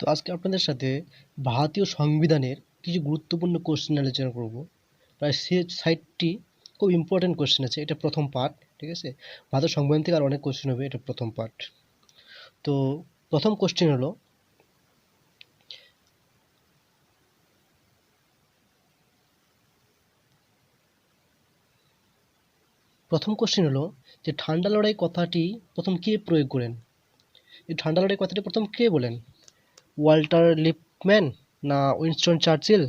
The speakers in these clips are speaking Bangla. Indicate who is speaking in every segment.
Speaker 1: তো আজকে আপনাদের সাথে ভারতীয় সংবিধানের কিছু গুরুত্বপূর্ণ কোশ্চেন আলোচনা করব। প্রায় 60টি খুব ইম্পর্টেন্ট কোশ্চেন আছে। এটা প্রথম পার্ট, ঠিক আছে? ভারতের সংবিধান থেকে আর অনেক কোশ্চেন হবে, এটা প্রথম পার্ট। তো প্রথম কোশ্চেন হলো, যে ঠান্ডা লড়াই কথাটি প্রথম কে প্রয়োগ করেন? এই ঠান্ডা লড়াই কথাটি প্রথম কে বলেন? ওয়াল্টার লিপম্যান, না উইনস্টন চার্চিল,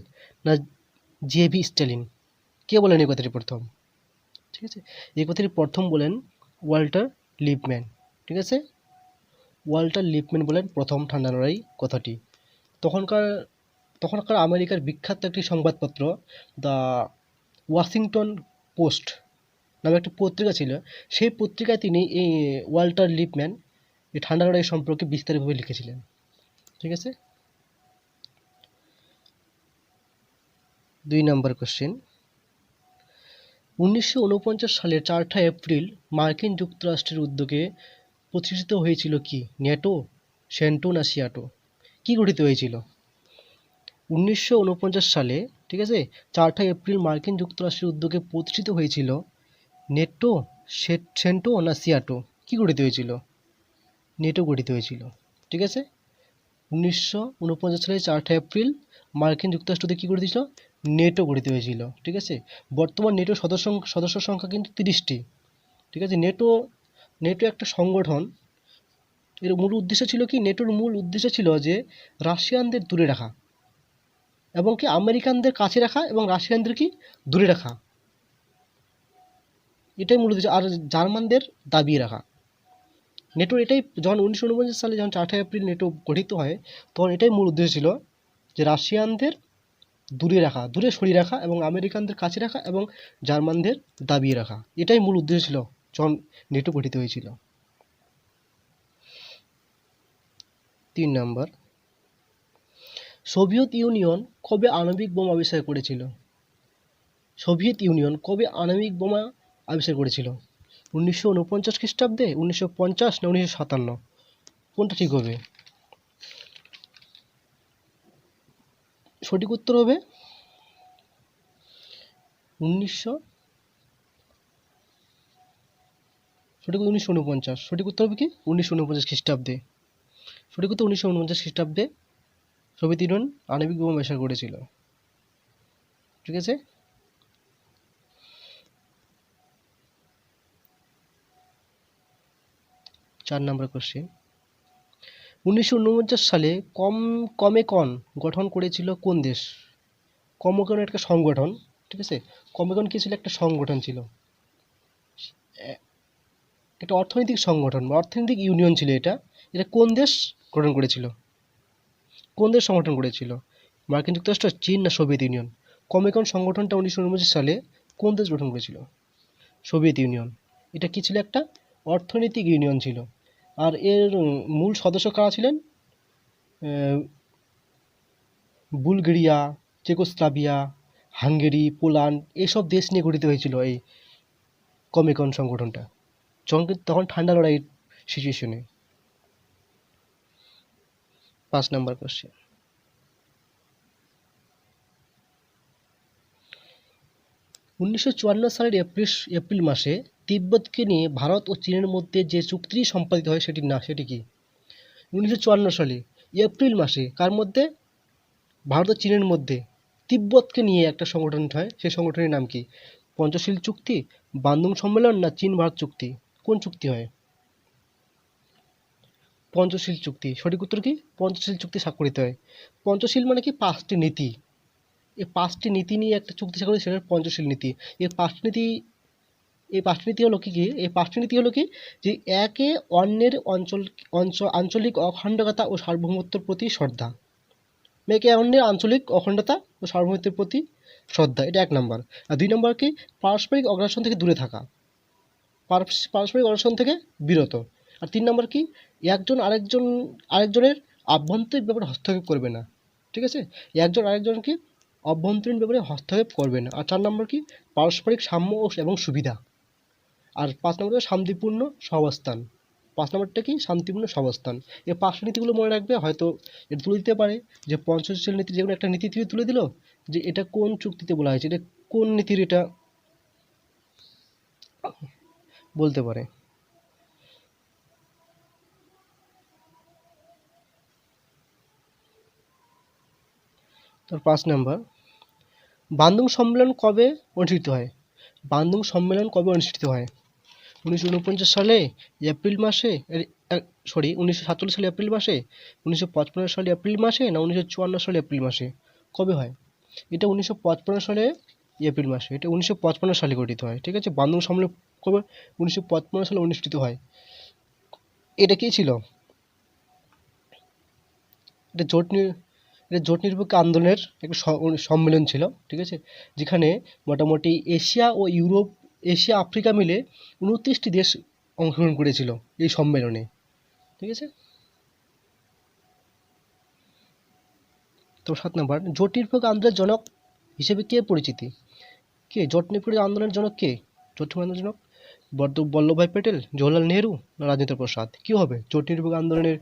Speaker 1: না জে.ভি. স্ট্যালিন? কে বলেন এই কথাটি প্রথম? ঠিক আছে, এই কথাটি প্রথম বলেন ওয়াল্টার লিপম্যান। ঠিক আছে, ওয়াল্টার লিপম্যান বলেন প্রথম ঠান্ডা লড়াই কথাটি। তখনকার তখনকার আমেরিকার বিখ্যাত একটি সংবাদপত্র দ্য ওয়াশিংটন পোস্ট নামে একটি পত্রিকা ছিল। সেই পত্রিকায় তিনি এই ওয়াল্টার লিপম্যান এই ঠান্ডা লড়াই সম্পর্কে বিস্তারিতভাবে লিখেছিলেন। ঠিক আছে, 2 নম্বর কোশ্চেন। 1949 সালের 4ঠা এপ্রিল মার্কিন যুক্তরাষ্ট্রের উদ্যোগে প্রতিষ্ঠিত হয়েছিল কি? ন্যাটো, সেন্টো না সিয়াটো? কি গঠিত হয়েছিল 1949 সালে? ঠিক আছে, 4ঠা এপ্রিল মার্কিন যুক্তরাষ্ট্রের উদ্যোগে প্রতিষ্ঠিত হয়েছিল নেটো, সেন্টো না সিয়াটো? কি গঠিত হয়েছিল? নেটো গঠিত হয়েছিল। ঠিক আছে, 1949 সালে 4ঠা এপ্রিল মার্কিন যুক্তরাষ্ট্রতে কী গঠিত হয়েছিল? নেটো গঠিত হয়েছিল। ঠিক আছে, বর্তমান নেটোর সদস্য সংখ্যা কিন্তু 30টি। ঠিক আছে, নেটো নেটো একটা সংগঠন। এর মূল উদ্দেশ্য ছিল কি? নেটোর মূল উদ্দেশ্য ছিল যে রাশিয়ানদের দূরে রাখা এবং কি আমেরিকানদের কাছে রাখা এবং রাশিয়ানদের কি দূরে রাখা, এটাই মূল উদ্দেশ্য। আর জার্মানদের দাবিয়ে রাখা। নেটোর এটাই, যখন 1949 সালে যখন 4ঠা এপ্রিল নেটো গঠিত হয়, তখন এটাই মূল উদ্দেশ্য ছিল যে রাশিয়ানদের দূরে সরিয়ে রাখা এবং আমেরিকানদের কাছে রাখা এবং জার্মানদের দাবিয়ে রাখা। এটাই মূল উদ্দেশ্য ছিল যখন নেটো গঠিত হয়েছিল। 3 নম্বর, সোভিয়েত ইউনিয়ন কবে আণবিক বোমা আবিষ্কার করেছিল? সোভিয়েত ইউনিয়ন কবে আণবিক বোমা আবিষ্কার করেছিল? 1949 খ্রিস্টাব্দে, 1950 না 1957? কোনটা ঠিক হবে? সঠিক উত্তর হবে 1949। সঠিক উত্তর হবে কি 1949 খ্রিস্টাব্দে। সঠিক উত্তর 1949 খ্রিস্টাব্দে সোভিয়েত ইউনিয়ন আণবিক বোমা আবিষ্কার করেছিল। ঠিক আছে, 4 নম্বর কোশ্চেন। 1949 সালে কমেকন গঠন করেছিল কোন দেশ? কমেকন একটা সংগঠন। ঠিক আছে, কমেকন কি ছিল? একটা সংগঠন ছিল, একটা অর্থনৈতিক সংগঠন বা অর্থনৈতিক ইউনিয়ন ছিল এটা। এটা কোন দেশ গঠন করেছিল? কোন দেশ সংগঠন করেছিল? মার্কিন যুক্তরাষ্ট্র, চীন না সোভিয়েত ইউনিয়ন? কমেকন সংগঠনটা 1949 সালে কোন দেশ গঠন করেছিল? Soviet union. এটা কি ছিল? একটা অর্থনৈতিক ইউনিয়ন ছিল। আর এর মূল সদস্য কারা ছিলেন? বুলগেরিয়া, চেকোস্লোভাকিয়া, হাঙ্গেরি, পোল্যান্ড এসব দেশ নিয়ে গঠিত হয়েছিল এই কমেকন সংগঠনটা, তখন ঠান্ডা লড়াইয়ের সিচুয়েশনে। 5 নাম্বার কোশ্চেন। 1954 সালের এপ্রিল মাসে তিব্বতকে নিয়ে ভারত ও চীনের মধ্যে যে চুক্তিটি সম্পাদিত হয় সেটি কি? 1954 সালে এপ্রিল মাসে কার মধ্যে? ভারত ও চীনের মধ্যে তিব্বতকে নিয়ে একটা সংগঠন হয়। সেই সংগঠনের নাম কি? পঞ্চশীল চুক্তি, বান্দুং সম্মেলন না চীন ভারত চুক্তি? কোন চুক্তি হয়? পঞ্চশীল চুক্তি। সঠিক উত্তর কি? পঞ্চশীল চুক্তি স্বাক্ষরিত হয়। পঞ্চশীল মানে কি? 5টি নীতি। এই 5টি নীতি নিয়ে একটা চুক্তি স্বাক্ষরিত, সেটা পঞ্চশীল নীতি। এই 5টি নীতি এই 5টি নীতি হলো কি? এই 5টি নীতি হলো কি? যে একে অন্যের আঞ্চলিক অখণ্ডতা ও সার্বভৌমত্বের প্রতি শ্রদ্ধা। একে অন্যের আঞ্চলিক অখণ্ডতা ও সার্বভৌমত্বের প্রতি শ্রদ্ধা, এটা 1 নাম্বার। আর 2 নাম্বার কি? পারস্পরিক অগ্রাসন থেকে দূরে থাকা, পারস্পরিক অগ্রাসন থেকে বিরত। আর 3 নাম্বার কি? একজন আরেকজনের আভ্যন্তরীণ ব্যাপারে হস্তক্ষেপ করবে না। ঠিক আছে, একজন আরেকজনকে অভ্যন্তরীণ ব্যাপারে হস্তক্ষেপ করবে না। আর 4 নাম্বার কি? পারস্পরিক সাম্য এবং সুবিধা। আর 5 নম্বর শান্তিপূর্ণ সহাবস্থান। 5 নম্বরটা কি শান্তিপূর্ণ সহাবস্থান। এই 5টি নীতিগুলো মনে রাখবে, হয়তো এটা তুলে দিতে পারে যে পঞ্চশীল নীতি, যেকোনো একটা নীতি থেকে তুলে দিল যে এটা কোন চুক্তিতে বলা হয়েছে, এটা কোন নীতির, এটা বলতে পারে। তার 5 নম্বর, বান্দুং সম্মেলন কবে অনুষ্ঠিত হয়? বান্দুং সম্মেলন কবে অনুষ্ঠিত হয়? 1949 সালে এপ্রিল মাসে, 1947 সালে এপ্রিল মাসে, 1955 সালে এপ্রিল মাসে, না 1954 সালে এপ্রিল মাসে? কবে হয়? এটা 1955 সালে এপ্রিল মাসে, এটা 1955 সালে গঠিত হয়। ঠিক আছে, বান্দুং সম্মেলন কবে? 1955 সালে অনুষ্ঠিত হয়। এটা কি ছিল? এটা জোট নিরপেক্ষ আন্দোলনের একটা সম্মেলন ছিল। ঠিক আছে, যেখানে মোটামুটি এশিয়া ও ইউরোপ, এশিয়া আফ্রিকা মিলে 29টি দেশ অংশগ্রহণ করেছিল এই সম্মেলনে। ঠিক আছে, তো 7 নম্বর, জোট নিরপেক্ষ আন্দোলনের জনক হিসেবে কে পরিচিতি? কে জোট নিরপেক্ষ আন্দোলনের জনক? কে জোট নিরপেক্ষ আন্দোলনের জনক? বল্লভভাই প্যাটেল, জওহরলাল নেহেরু, না রাজেন্দ্র প্রসাদ? কি হবে জোট নিরপেক্ষ আন্দোলনের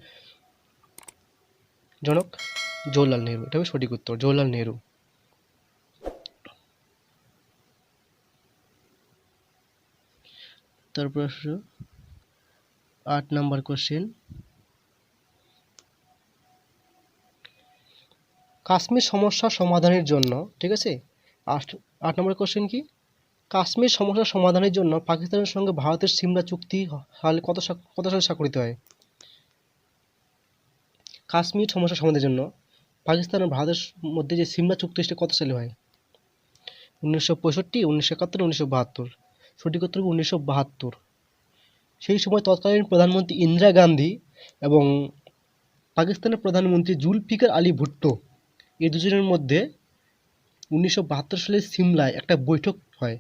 Speaker 1: জনক? জওহরলাল নেহেরু, এটা হবে সঠিক উত্তর, জওহরলাল নেহেরু। তারপর 8 নাম্বার কোশ্চেন, কাশ্মীর সমস্যা সমাধানের জন্য, ঠিক আছে, 8 নম্বর কোশ্চেন কি? কাশ্মীর সমস্যা সমাধানের জন্য পাকিস্তানের সঙ্গে ভারতের সিমলা চুক্তি সালে কত সালে স্বাক্ষরিত হয়? কাশ্মীর সমস্যা সমাধানের জন্য পাকিস্তান ও ভারতের মধ্যে যে সিমলা চুক্তি, সেটা কত সালে হয়? 1965, 1971, 1972? সঠিক উত্তর 1972। সেই সময় তৎকালীন প্রধানমন্ত্রী ইন্দিরা গান্ধী এবং পাকিস্তানের প্রধানমন্ত্রী জুলফিকার আলী ভুট্টো, এই দুজনের মধ্যে 1972 সালে সিমলায় একটা বৈঠক হয়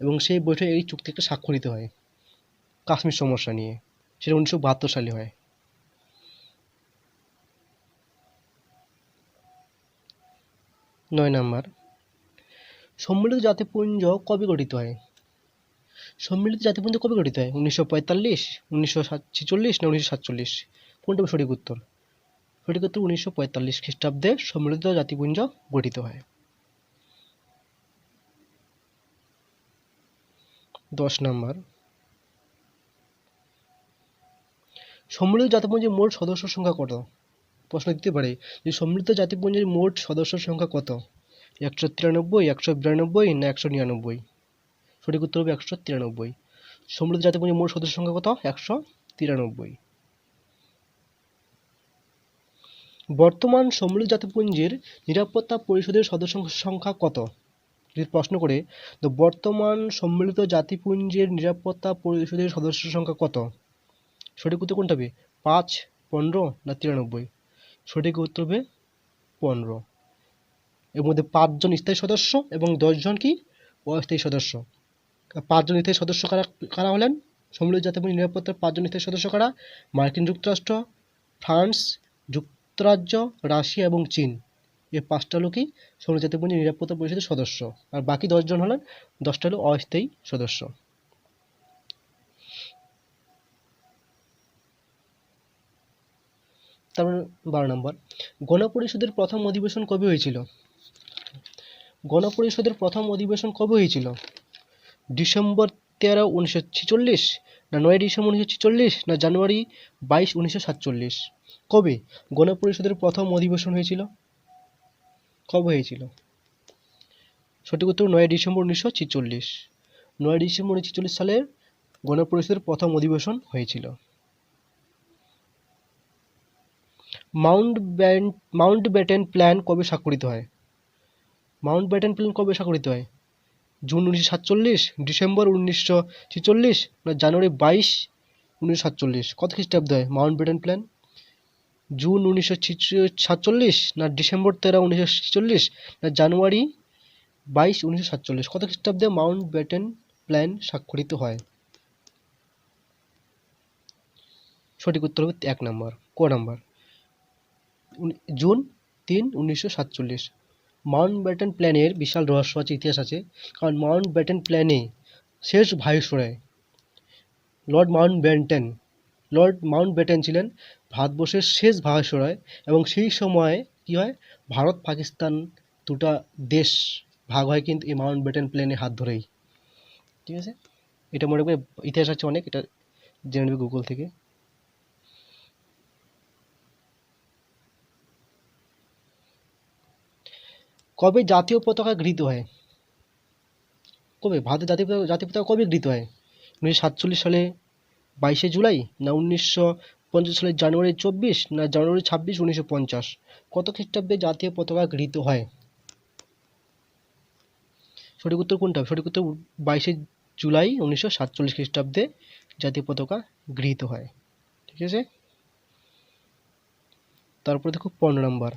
Speaker 1: এবং সেই বৈঠকে এই চুক্তি একটা স্বাক্ষরিত হয় কাশ্মীর সমস্যা নিয়ে। সেটা 1972 সালে হয়। 9 নাম্বার, সম্মিলিত জাতিপুঞ্জ কবে গঠিত হয়? সম্মিলিত জাতিপুঞ্জ কবে গঠিত হয়? 1945, 1946, না 1947? কোনটা সঠিক উত্তর? সঠিক উত্তর 1945 খ্রিস্টাব্দে সম্মিলিত জাতিপুঞ্জ গঠিত হয়। 10 নাম্বার, সম্মিলিত জাতিপুঞ্জের মোট সদস্য সংখ্যা কত? প্রশ্ন দিতে পারে যে সম্মিলিত জাতিপুঞ্জের মোট সদস্য সংখ্যা কত? 193, 192, না 199? সঠিক উত্তর হবে 193। সম্মিলিত জাতিপুঞ্জের মোট সদস্য সংখ্যা কত? 193। বর্তমান সম্মিলিত জাতিপুঞ্জের নিরাপত্তা পরিষদের সদস্য সংখ্যা কত? যদি প্রশ্ন করে, তো বর্তমান সম্মিলিত জাতিপুঞ্জের নিরাপত্তা পরিষদের সদস্য সংখ্যা কত? সঠিক উত্তর কোনটা হবে? 5, 15, না 93? সঠিক উত্তর হবে 15। এর মধ্যে 5 জন স্থায়ী সদস্য এবং 10 জন কি অস্থায়ী সদস্য। 5 জন স্থায়ী সদস্য কারা কারা হলেন? সম্মিলিত জাতিপুঞ্জের নিরাপত্তার 5 জন স্থায়ী সদস্য কারা? মার্কিন যুক্তরাষ্ট্র, ফ্রান্স, যুক্তরাজ্য, রাশিয়া এবং চীন। এই 5টা লোকই সম্মিলিত জাতিপুঞ্জের নিরাপত্তা পরিষদের সদস্য, আর বাকি 10 জন হলেন, 10টা হলো অস্থায়ী সদস্য। তারপর 12 নম্বর, গণপরিষদের প্রথম অধিবেশন কবে হয়েছিল? গণপরিষদের প্রথম অধিবেশন কবে হয়েছিল? ডিসেম্বর 13, 1946, না 9 ডিসেম্বর 1946, না জানুয়ারি 22, 1947? কবে গণপরিষদের প্রথম অধিবেশন হয়েছিল? কবে হয়েছিল? সঠিক উত্তর 9 ডিসেম্বর 1946। 9 ডিসেম্বর 1946 সালে গণপরিষদের প্রথম অধিবেশন হয়েছিল। মাউন্টব্যাটেন প্ল্যান কবে স্বাক্ষরিত হয়? মাউন্টব্যাটেন প্ল্যান কবে স্বাক্ষরিত হয়? জুন 1947, ডিসেম্বর 1946, না জানুয়ারি 22, 1947? কত খ্রিস্টাব্দে হয় মাউন্টব্যাটেন প্ল্যান? জুন 1947, না ডিসেম্বর 13, 1946, না জানুয়ারি 22, 1947? কত খ্রিস্টাব্দে মাউন্টব্যাটেন প্ল্যান স্বাক্ষরিত হয়? সঠিক উত্তর হবে 1 নম্বর, ক নম্বর, জুন 3, 1947। মাউন্টব্যাটেন প্ল্যানের বিশাল রহস্য আছে, ইতিহাস আছে, কারণ মাউন্টব্যাটেন প্ল্যানে শেষ viceroy Lord Mountbatten Lord Mountbatten ছিলেন ভারতবর্ষের শেষ ভাইসরয় এবং সেই সময়ে কি হয়, ভারত পাকিস্তান দুটা দেশ ভাগ হয় কিন্তু এই মাউন্টব্যাটেন প্লেনের হাত ধরেই। ঠিক আছে, এটা মনে রাখবে, ইতিহাস আছে অনেক, এটা জেনে নেবে গুগল থেকে। কবে জাতীয় পতাকা গৃহীত হয়? কবে ভারতের জাতীয় পতাকা কবে গৃহীত হয়? 1947 সালে 22শে জুলাই, না 1950 সালের জানুয়ারি 24, না জানুয়ারি 26, 1950? কত খ্রিস্টাব্দে জাতীয় পতাকা গৃহীত হয়? সঠিক উত্তর কোনটা? সঠিক উত্তর 22শে জুলাই 1947 খ্রিস্টাব্দে জাতীয় পতাকা গৃহীত হয়। ঠিক আছে, তারপর দেখো 15 নম্বর,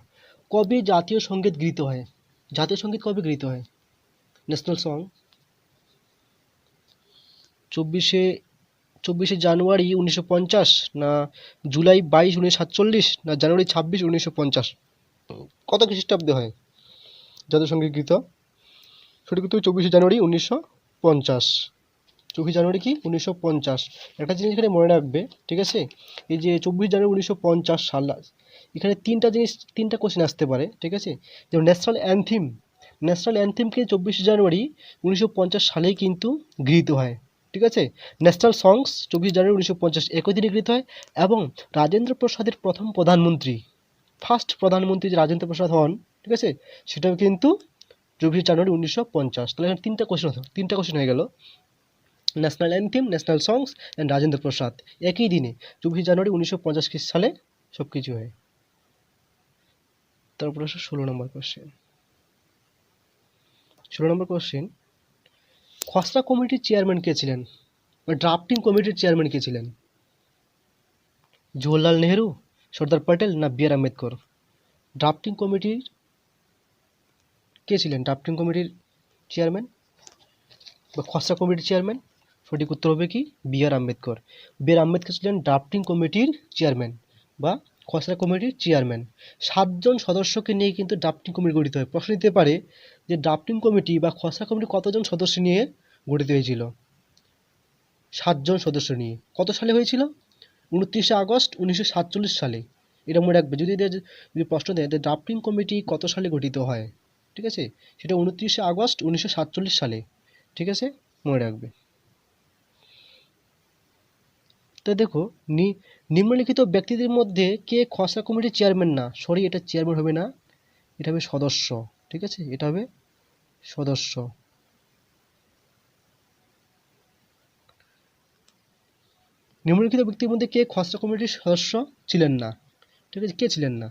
Speaker 1: কবে জাতীয় সঙ্গীত গৃহীত হয়? জাতীয় সঙ্গীত কবে গৃহীত হয়? ন্যাশনাল সং 24শে জানুয়ারি 1950, না জুলাই 22, 1947, না জানুয়ারি 26, 1950? কত খ্রিস্টাব্দে হয় জাতীয় সঙ্গীত গৃহীত? সঠিক উত্তর 24শে জানুয়ারি 1950। 24 জানুয়ারি কি 1950। একটা জিনিস এখানে মনে রাখবে, ঠিক আছে, এই যে 24 জানুয়ারি 1950 সাল, এখানে তিনটা কোশ্চেন আসতে পারে। ঠিক আছে, যেমন ন্যাশনাল অ্যান্থিমকে 24 জানুয়ারি 1950 সালেই কিন্তু গৃহীত হয়। ঠিক আছে, ন্যাশনাল সংস 24 জানুয়ারি 1950 একই দিনে গৃহীত হয়। এবং রাজেন্দ্র প্রসাদের প্রথম প্রধানমন্ত্রী, ফার্স্ট প্রধানমন্ত্রী যে রাজেন্দ্র প্রসাদ হন, ঠিক আছে, সেটাও কিন্তু 24 জানুয়ারি 1950। তাহলে এখানে তিনটা কোশ্চেন হয়ে গেল, national anthem, national songs and Rajendra Prasad একই দিনে 24 জানুয়ারি 1950 সালে সব কিছু হয়। তারপর আসে 16 নম্বর কোশ্চেন। খসড়া কমিটির চেয়ারম্যান কে ছিলেন, বা ড্রাফটিং কমিটির চেয়ারম্যান কে ছিলেন? জওহরলাল নেহেরু, সর্দার প্যাটেল, না বি আর আম্বেদকর? ড্রাফটিং কমিটির কে ছিলেন? ড্রাফটিং কমিটির চেয়ারম্যান বা খসড়া কমিটির চেয়ারম্যান? সঠিক উত্তর হবে কি বি আর আম্বেদকর। বি আর আম্বেদকর ছিলেন ড্রাফটিং কমিটির চেয়ারম্যান বা খসড়া কমিটির চেয়ারম্যান। 7জন সদস্যকে নিয়ে কিন্তু ড্রাফটিং কমিটি গঠিত হয়। প্রশ্ন দিতে পারে যে ড্রাফটিং কমিটি বা খসড়া কমিটি কতজন সদস্য নিয়ে গঠিত হয়েছিল? 7জন সদস্য নিয়ে। কত সালে হয়েছিল? 29শে আগস্ট 1947 সালে। এটা মনে রাখবে, যদি প্রশ্ন দেয় যে ড্রাফটিং কমিটি কত সালে গঠিত হয়, ঠিক আছে, সেটা 29শে আগস্ট 1947 সালে। ঠিক আছে, মনে রাখবে। তো দেখো, নিম্নলিখিত ব্যক্তিদের মধ্যে কে খসড়া কমিটির চেয়ারম্যান না? সরি, এটা চেয়ারম্যান হবে না, এটা হবে সদস্য। ঠিক আছে, এটা হবে সদস্য। নিম্নলিখিত ব্যক্তির মধ্যে কে খসড়া কমিটির সদস্য ছিলেন না? ঠিক আছে, কে ছিলেন না?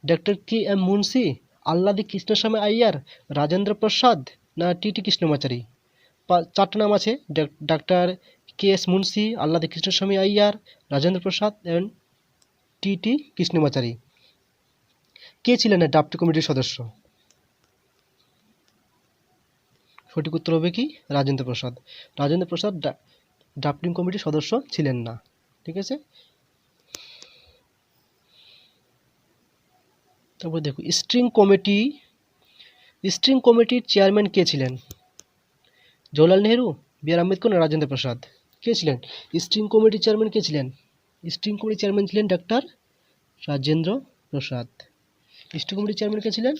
Speaker 1: ডক্টর কে এম মুন্সি, আল্লাদি কৃষ্ণস্বামী আইয়ার, রাজেন্দ্র প্রসাদ, না টি টি কৃষ্ণমাচারী? 4টা নাম আছে, ডাক্তার কে এস মুন্সি, আল্লাদি কৃষ্ণস্বামী আইয়ার, রাজেন্দ্র প্রসাদ এবং টি টি কৃষ্ণমাচারী। কে ছিলেন না ড্রাফটিং কমিটির সদস্য? সঠিক উত্তর হবে কি রাজেন্দ্র প্রসাদ। রাজেন্দ্র প্রসাদ ড্রাফটিং কমিটির সদস্য ছিলেন না। ঠিক আছে, তারপর দেখো স্ট্রিং কমিটির চেয়ারম্যান কে ছিলেন? জওহরলাল নেহেরু, বি আর আম্বেদকর, না রাজেন্দ্র প্রসাদ? কে ছিলেন স্ট্রিং কমিটির চেয়ারম্যান? কে ছিলেন স্ট্রিং কমিটির চেয়ারম্যান? ছিলেন ডাক্তার রাজেন্দ্র প্রসাদ। স্ট্রিং কমিটির চেয়ারম্যান কে ছিলেন?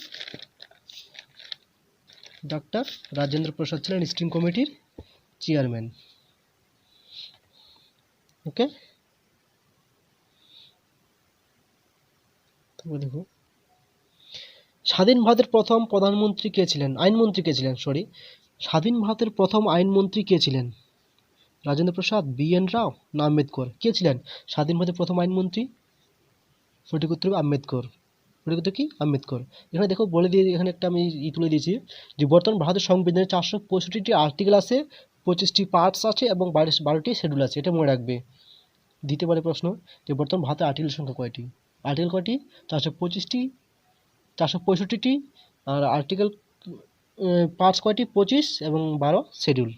Speaker 1: ডাক্তার রাজেন্দ্র প্রসাদ ছিলেন স্ট্রিং কমিটির চেয়ারম্যান। ওকে, তারপর দেখো, স্বাধীন ভারতের প্রথম প্রধানমন্ত্রী কে ছিলেন? আইনমন্ত্রী কে ছিলেন? স্বাধীন ভারতের প্রথম আইনমন্ত্রী কে ছিলেন? রাজেন্দ্র প্রসাদ, বি এন রাও, না আম্বেদকর? কে ছিলেন স্বাধীন ভারতের প্রথম আইনমন্ত্রী? সঠিক উত্তর হবে আম্বেদকর। সঠিক উত্তর কি আম্বেদকর। এখানে দেখো বলে দিয়ে, এখানে একটা আমি তুলে দিয়েছি যে বর্তমান ভারতের সংবিধানে 465টি আর্টিকেল আছে, 25টি পার্টস আছে এবং 12টি শিডিউল আছে। এটা মনে রাখবে, দিতে পারে প্রশ্ন যে বর্তমান ভারতের আর্টিকেল সংখ্যা কয়টি? আর্টিকেল কয়টি? 465টি, 465টি। আর আর্টিকেল পার্টস কয়টি? 25 এবং 12 শিডিউল।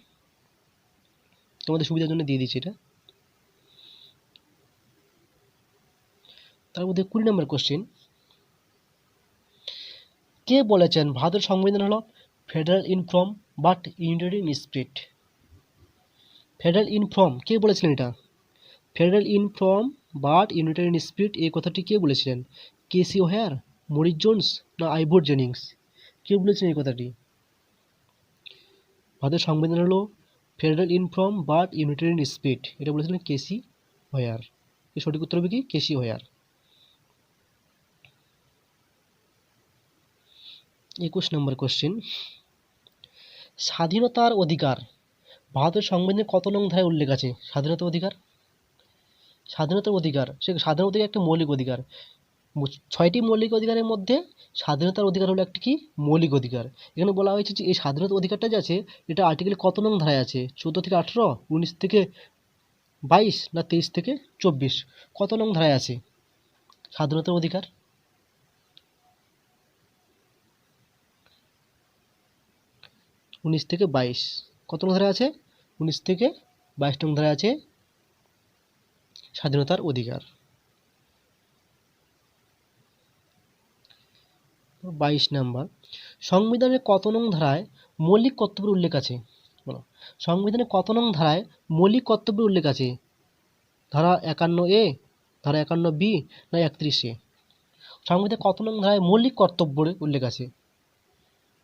Speaker 1: তোমাদের সুবিধার জন্য দিয়ে দিচ্ছি এটা। তার মধ্যে 20 নম্বর কোশ্চেন, কে বলেছেন ভারতের সংবিধান হলো federal in form but united in spirit? Federal in form কে বলেছিলেন এটা? Federal in form but unitary in spirit এই কথাটি কে বলেছিলেন? কেসি ওহ্যার, মরিস জোন্স না আইভর জেনিংস? কে বলেছিলেন এই কথাটি? ভারতের সংবিধান হলো federal in form but unitary in spirit, এটা বলেছিলেন কেসি ওহ্যার। এর সঠিক উত্তর হবে কি? কেসি ওহ্যার। 21 নম্বর কোশ্চেন, স্বাধীনতার অধিকার ভারতের সংবিধানে কত নং ধারায় উল্লেখ আছে? স্বাধীনতার অধিকার, স্বাধীনতার অধিকার, সে স্বাধীনতা অধিকার একটা মৌলিক অধিকার। 6টি মৌলিক অধিকারের মধ্যে স্বাধীনতার অধিকার হলো একটি কি? মৌলিক অধিকার। এখানে বলা হয়েছে যে এই স্বাধীনতার অধিকারটা যে আছে এটা আর্টিকেল কত নং ধারায় আছে? 14 থেকে 18, 19 থেকে 22 না 23 থেকে 24? কত নং ধারায় আছে স্বাধীনতার অধিকার? 19 থেকে 22। কত নং ধারায় আছে? 19 থেকে 22 নং ধারায় আছে স্বাধীনতার অধিকার। 22 নাম্বার, সংবিধানের কত নং ধারায় মৌলিক কর্তব্যের উল্লেখ আছে? বলো, সংবিধানে কত নং ধারায় মৌলিক কর্তব্যের উল্লেখ আছে? ধারা 51A, ধারা 51B না 31A? সংবিধানে কত নং ধারায় মৌলিক কর্তব্যের উল্লেখ আছে?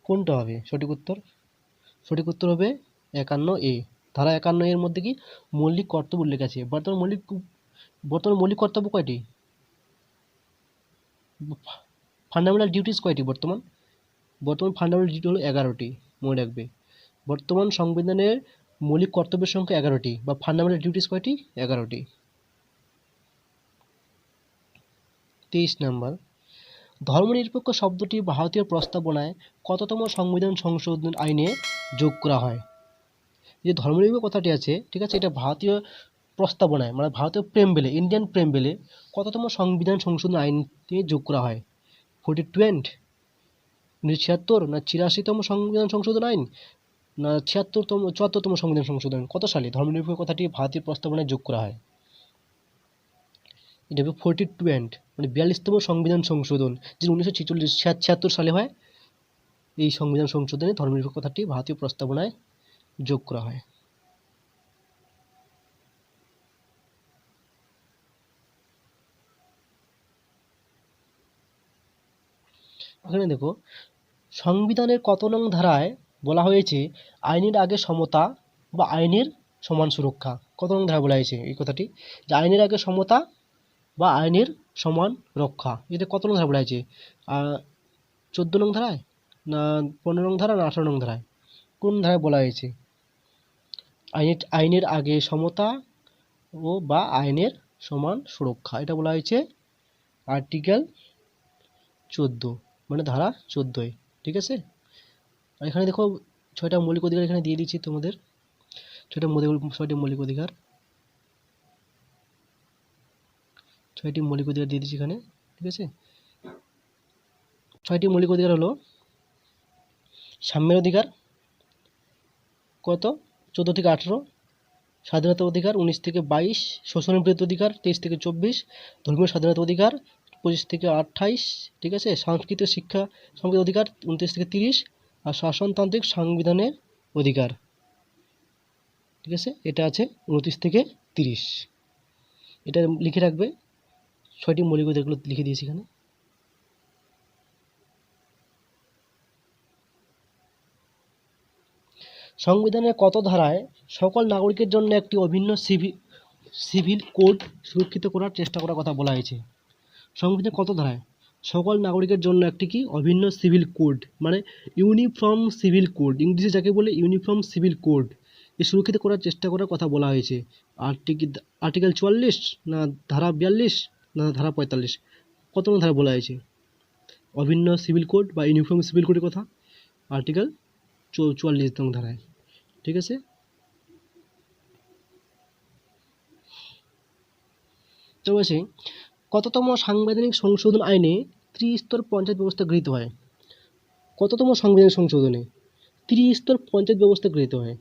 Speaker 1: কোনটা হবে সঠিক উত্তর? সঠিক উত্তর হবে 51A। ধারা 51 এর মধ্যে কি মৌলিক কর্তব্য উল্লেখ আছে। বর্তমান মৌলিক কর্তব্য কয়টি? ফান্ডামেন্টাল ডিউটিস কয়টি বর্তমান ফান্ডামেন্টাল ডিউটি হলো 11টি, মনে রাখবে। বর্তমান সংবিধানের মৌলিক কর্তব্যের সংখ্যা 11টি, বা ফান্ডামেন্টাল ডিউটিস কয়টি? 11টি। 23 নাম্বার, ধর্মনিরপেক্ষ শব্দটি ভারতীয় প্রস্তাবনায় কততম সংবিধান সংশোধন আইনে যোগ করা হয়? যে ধর্মনিরপেক্ষ কথাটি আছে, ঠিক আছে, এটা ভারতীয় প্রস্তাবনায় মানে ভারতীয় প্রেমবেলে, ইন্ডিয়ান প্রেমবেলে কততম সংবিধান সংশোধন আইনে যোগ করা হয়? 42, 1976 না 84তম সংবিধান সংশোধন আইন না 74তম সংবিধান সংশোধন? কত সালে ধর্মনিরপেক্ষ কথাটি ভারতীয় প্রস্তাবনায় যোগ করা হয়? এটা হবে 42, মানে 42তম সংবিধান সংশোধন, যে 1976 সালে হয়। এই সংবিধান সংশোধনে ধর্মনিরপেক্ষ কথাটি ভারতীয় প্রস্তাবনায় যোগ করা হয়। এখানে দেখো, সংবিধানের কত নং ধারায় বলা হয়েছে আইনের আগে সমতা বা আইনের সমান সুরক্ষা? কত নং ধারায় বলা হয়েছে এই কথাটি, যে আইনের আগে সমতা বা আইনের সমান রক্ষা? এটা কত নং ধারায় বলা হয়েছে? 14 নং ধারায় না 15 নং ধারা না 18 নং ধারায়? কোন ধারায় বলা হয়েছে আইনের আগে সমতা ও বা আইনের সমান সুরক্ষা? এটা বলা হয়েছে আর্টিকেল 14, মানে ধারা 14। ঠিক আছে, আর এখানে দেখো 6টা মৌলিক অধিকার এখানে দিয়ে দিচ্ছি তোমাদের। 6টি মৌলিক অধিকার, 6টি মৌলিক অধিকার দিয়ে দিচ্ছি এখানে। ঠিক আছে, 6টি মৌলিক অধিকার হলো সাম্যের অধিকার কত? 14 থেকে 18, স্বাধীনতার অধিকার 19 থেকে 22, শোষণের বিরুদ্ধে অধিকার 23 থেকে 24, ধর্মীয় স্বাধীনতা অধিকার 25 থেকে 28, ঠিক আছে, সাংস্কৃতিক শিক্ষা সংবিধান অধিকার 29 থেকে 30, আর শাসনতান্ত্রিক সংবিধানের অধিকার, ঠিক আছে, এটা আছে 29 থেকে 30। এটা লিখে রাখবে, 6টি মৌলিক অধিকারগুলো লিখে দিয়েছি এখানে। সংবিধানের কত ধারায় সকল নাগরিকের জন্য একটি অভিন্ন সিভিল কোড সুরক্ষিত করার চেষ্টা করার কথা বলা হয়েছে? সংবিধানের কত ধারায় সকল নাগরিকের জন্য একটি কি অভিন্ন সিভিল কোড, মানে ইউনিফর্ম সিভিল কোড, ইংলিশে যাকে বলে ইউনিফর্ম সিভিল কোড, এই সুরক্ষিত করার চেষ্টা করার কথা বলা হয়েছে? আর্টিকেল 44 না ধারা 42 না ধারা 45? কত নং ধারা বলা হয়েছে অভিন্ন সিভিল কোড বা ইউনিফর্ম সিভিল কোডের কথা? আর্টিকেল 44 নং ধারায়। ঠিক আছে, তো বলছি কততম সাংবিধানিক সংশোধন আইনে ত্রিস্তর পঞ্চায়েত ব্যবস্থা গৃহীত হয়? কততম সংবিধান সংশোধনে ত্রিস্তর পঞ্চায়েত ব্যবস্থা গৃহীত হয়?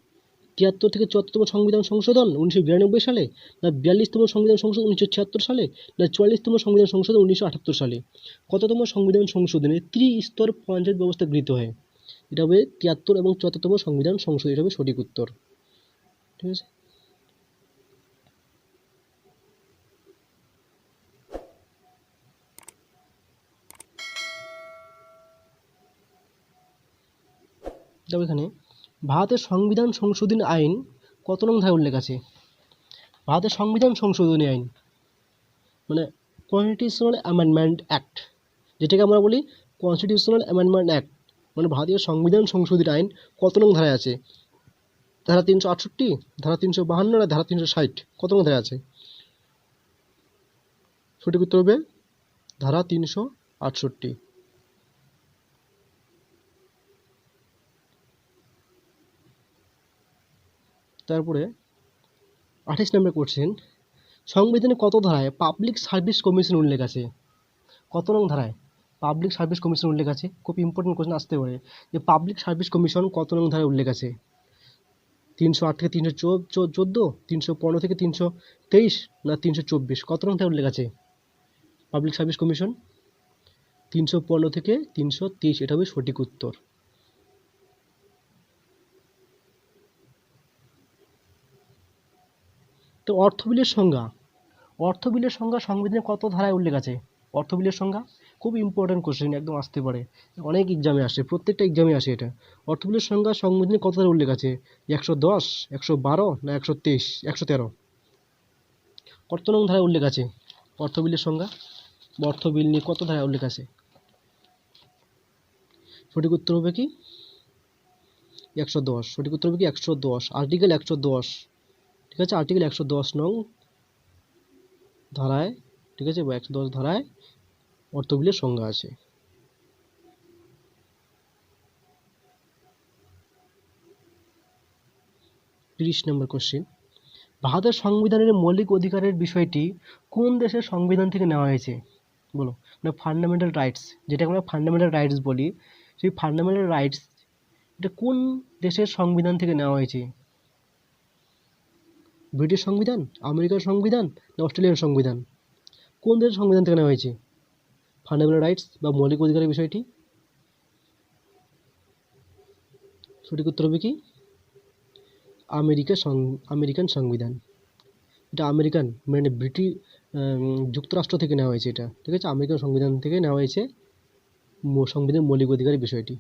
Speaker 1: 73 থেকে 74তম সংবিধান সংশোধন 1992 সালে, না 42তম সংবিধান সংশোধন 1976 সালে, না 44তম সংবিধান সংশোধন 1978 সালে? কততম সংবিধান সংশোধনে ত্রিস্তর পঞ্চায়েত ব্যবস্থা গৃহীত হয়? এটা হবে 73 এবং 74তম সংবিধান সংশোধন, এটা হবে সঠিক উত্তর। ঠিক আছে, দেখো এখানে ভারতের সংবিধান সংশোধনী আইন কত নং ধারায় উল্লেখ আছে? ভারতের সংবিধান সংশোধনী আইন মানে কনস্টিটিউশনাল অ্যামেন্ডমেন্ট অ্যাক্ট, যেটাকে আমরা বলি কনস্টিটিউশনাল অ্যামেন্ডমেন্ট অ্যাক্ট, মানে ভারতীয় সংবিধান সংশোধনী আইন কত নং ধারায় আছে? ধারা 368, ধারা 352 না ধারা 360, কত নং ধারায় আছে? সঠিক উত্তর হবে ধারা 368। তারপরে 28 নম্বর কোশ্চেন, সংবিধানে কত ধারায় পাবলিক সার্ভিস কমিশন উল্লেখ আছে? কত নং ধারায় পাবলিক সার্ভিস কমিশন উল্লেখ আছে? খুব ইম্পর্টেন্ট কোশ্চেন আসতে পারে যে পাবলিক সার্ভিস কমিশন কত নং ধারায় উল্লেখ আছে? 308 থেকে 314, 315 থেকে 323 না 324, কত নং ধারায় উল্লেখ আছে পাবলিক সার্ভিস কমিশন? 315 থেকে 323, এটা হবে সঠিক উত্তর। তো অর্থ বিলের সংজ্ঞা, অর্থ বিলের সংজ্ঞা সংবিধানে কত ধারায় উল্লেখ আছে? অর্থ বিলের সংজ্ঞা খুব ইম্পর্টেন্ট কোশ্চেন, একদম আসতে পারে, অনেক এক্সামে আসে, প্রত্যেকটা এক্সামে আসে এটা। অর্থ বিলের সংজ্ঞা সংবিধানে কত ধারায় উল্লেখ আছে? 110, 112 না 123, 113, কত নং ধারায় উল্লেখ আছে অর্থ বিলের সংজ্ঞা? অর্থ বিল নিয়ে কত ধারায় উল্লেখ আছে? সঠিক উত্তর হবে কি 110। সঠিক উত্তর হবে কি 110, আর্টিকেল 110, ঠিক আছে, আর্টিকেল 110 নং ধারায়, ঠিক আছে, বা 110 ধারায় অর্থ বিলের সংজ্ঞা আছে। তিরিশ নম্বর কোশ্চেন, ভারতের সংবিধানের মৌলিক অধিকারের বিষয়টি কোন দেশের সংবিধান থেকে নেওয়া হয়েছে? বলো, না ফান্ডামেন্টাল রাইটস, যেটা আমরা ফান্ডামেন্টাল রাইটস বলি, সেই ফান্ডামেন্টাল রাইটস এটা কোন দেশের সংবিধান থেকে নেওয়া হয়েছে? ব্রিটিশ সংবিধান, আমেরিকার সংবিধান না অস্ট্রেলিয়ার সংবিধান? কোন দেশের সংবিধান থেকে নেওয়া হয়েছে ফান্ডামেন্টাল রাইটস বা মৌলিক অধিকারের বিষয়টি? সঠিক উত্তর হবে কি আমেরিকান সংবিধান। এটা আমেরিকান মানে ব্রিটিশ যুক্তরাষ্ট্র থেকে নেওয়া হয়েছে এটা, ঠিক আছে, আমেরিকান সংবিধান থেকে নেওয়া হয়েছে সংবিধানের মৌলিক অধিকারের বিষয়টি।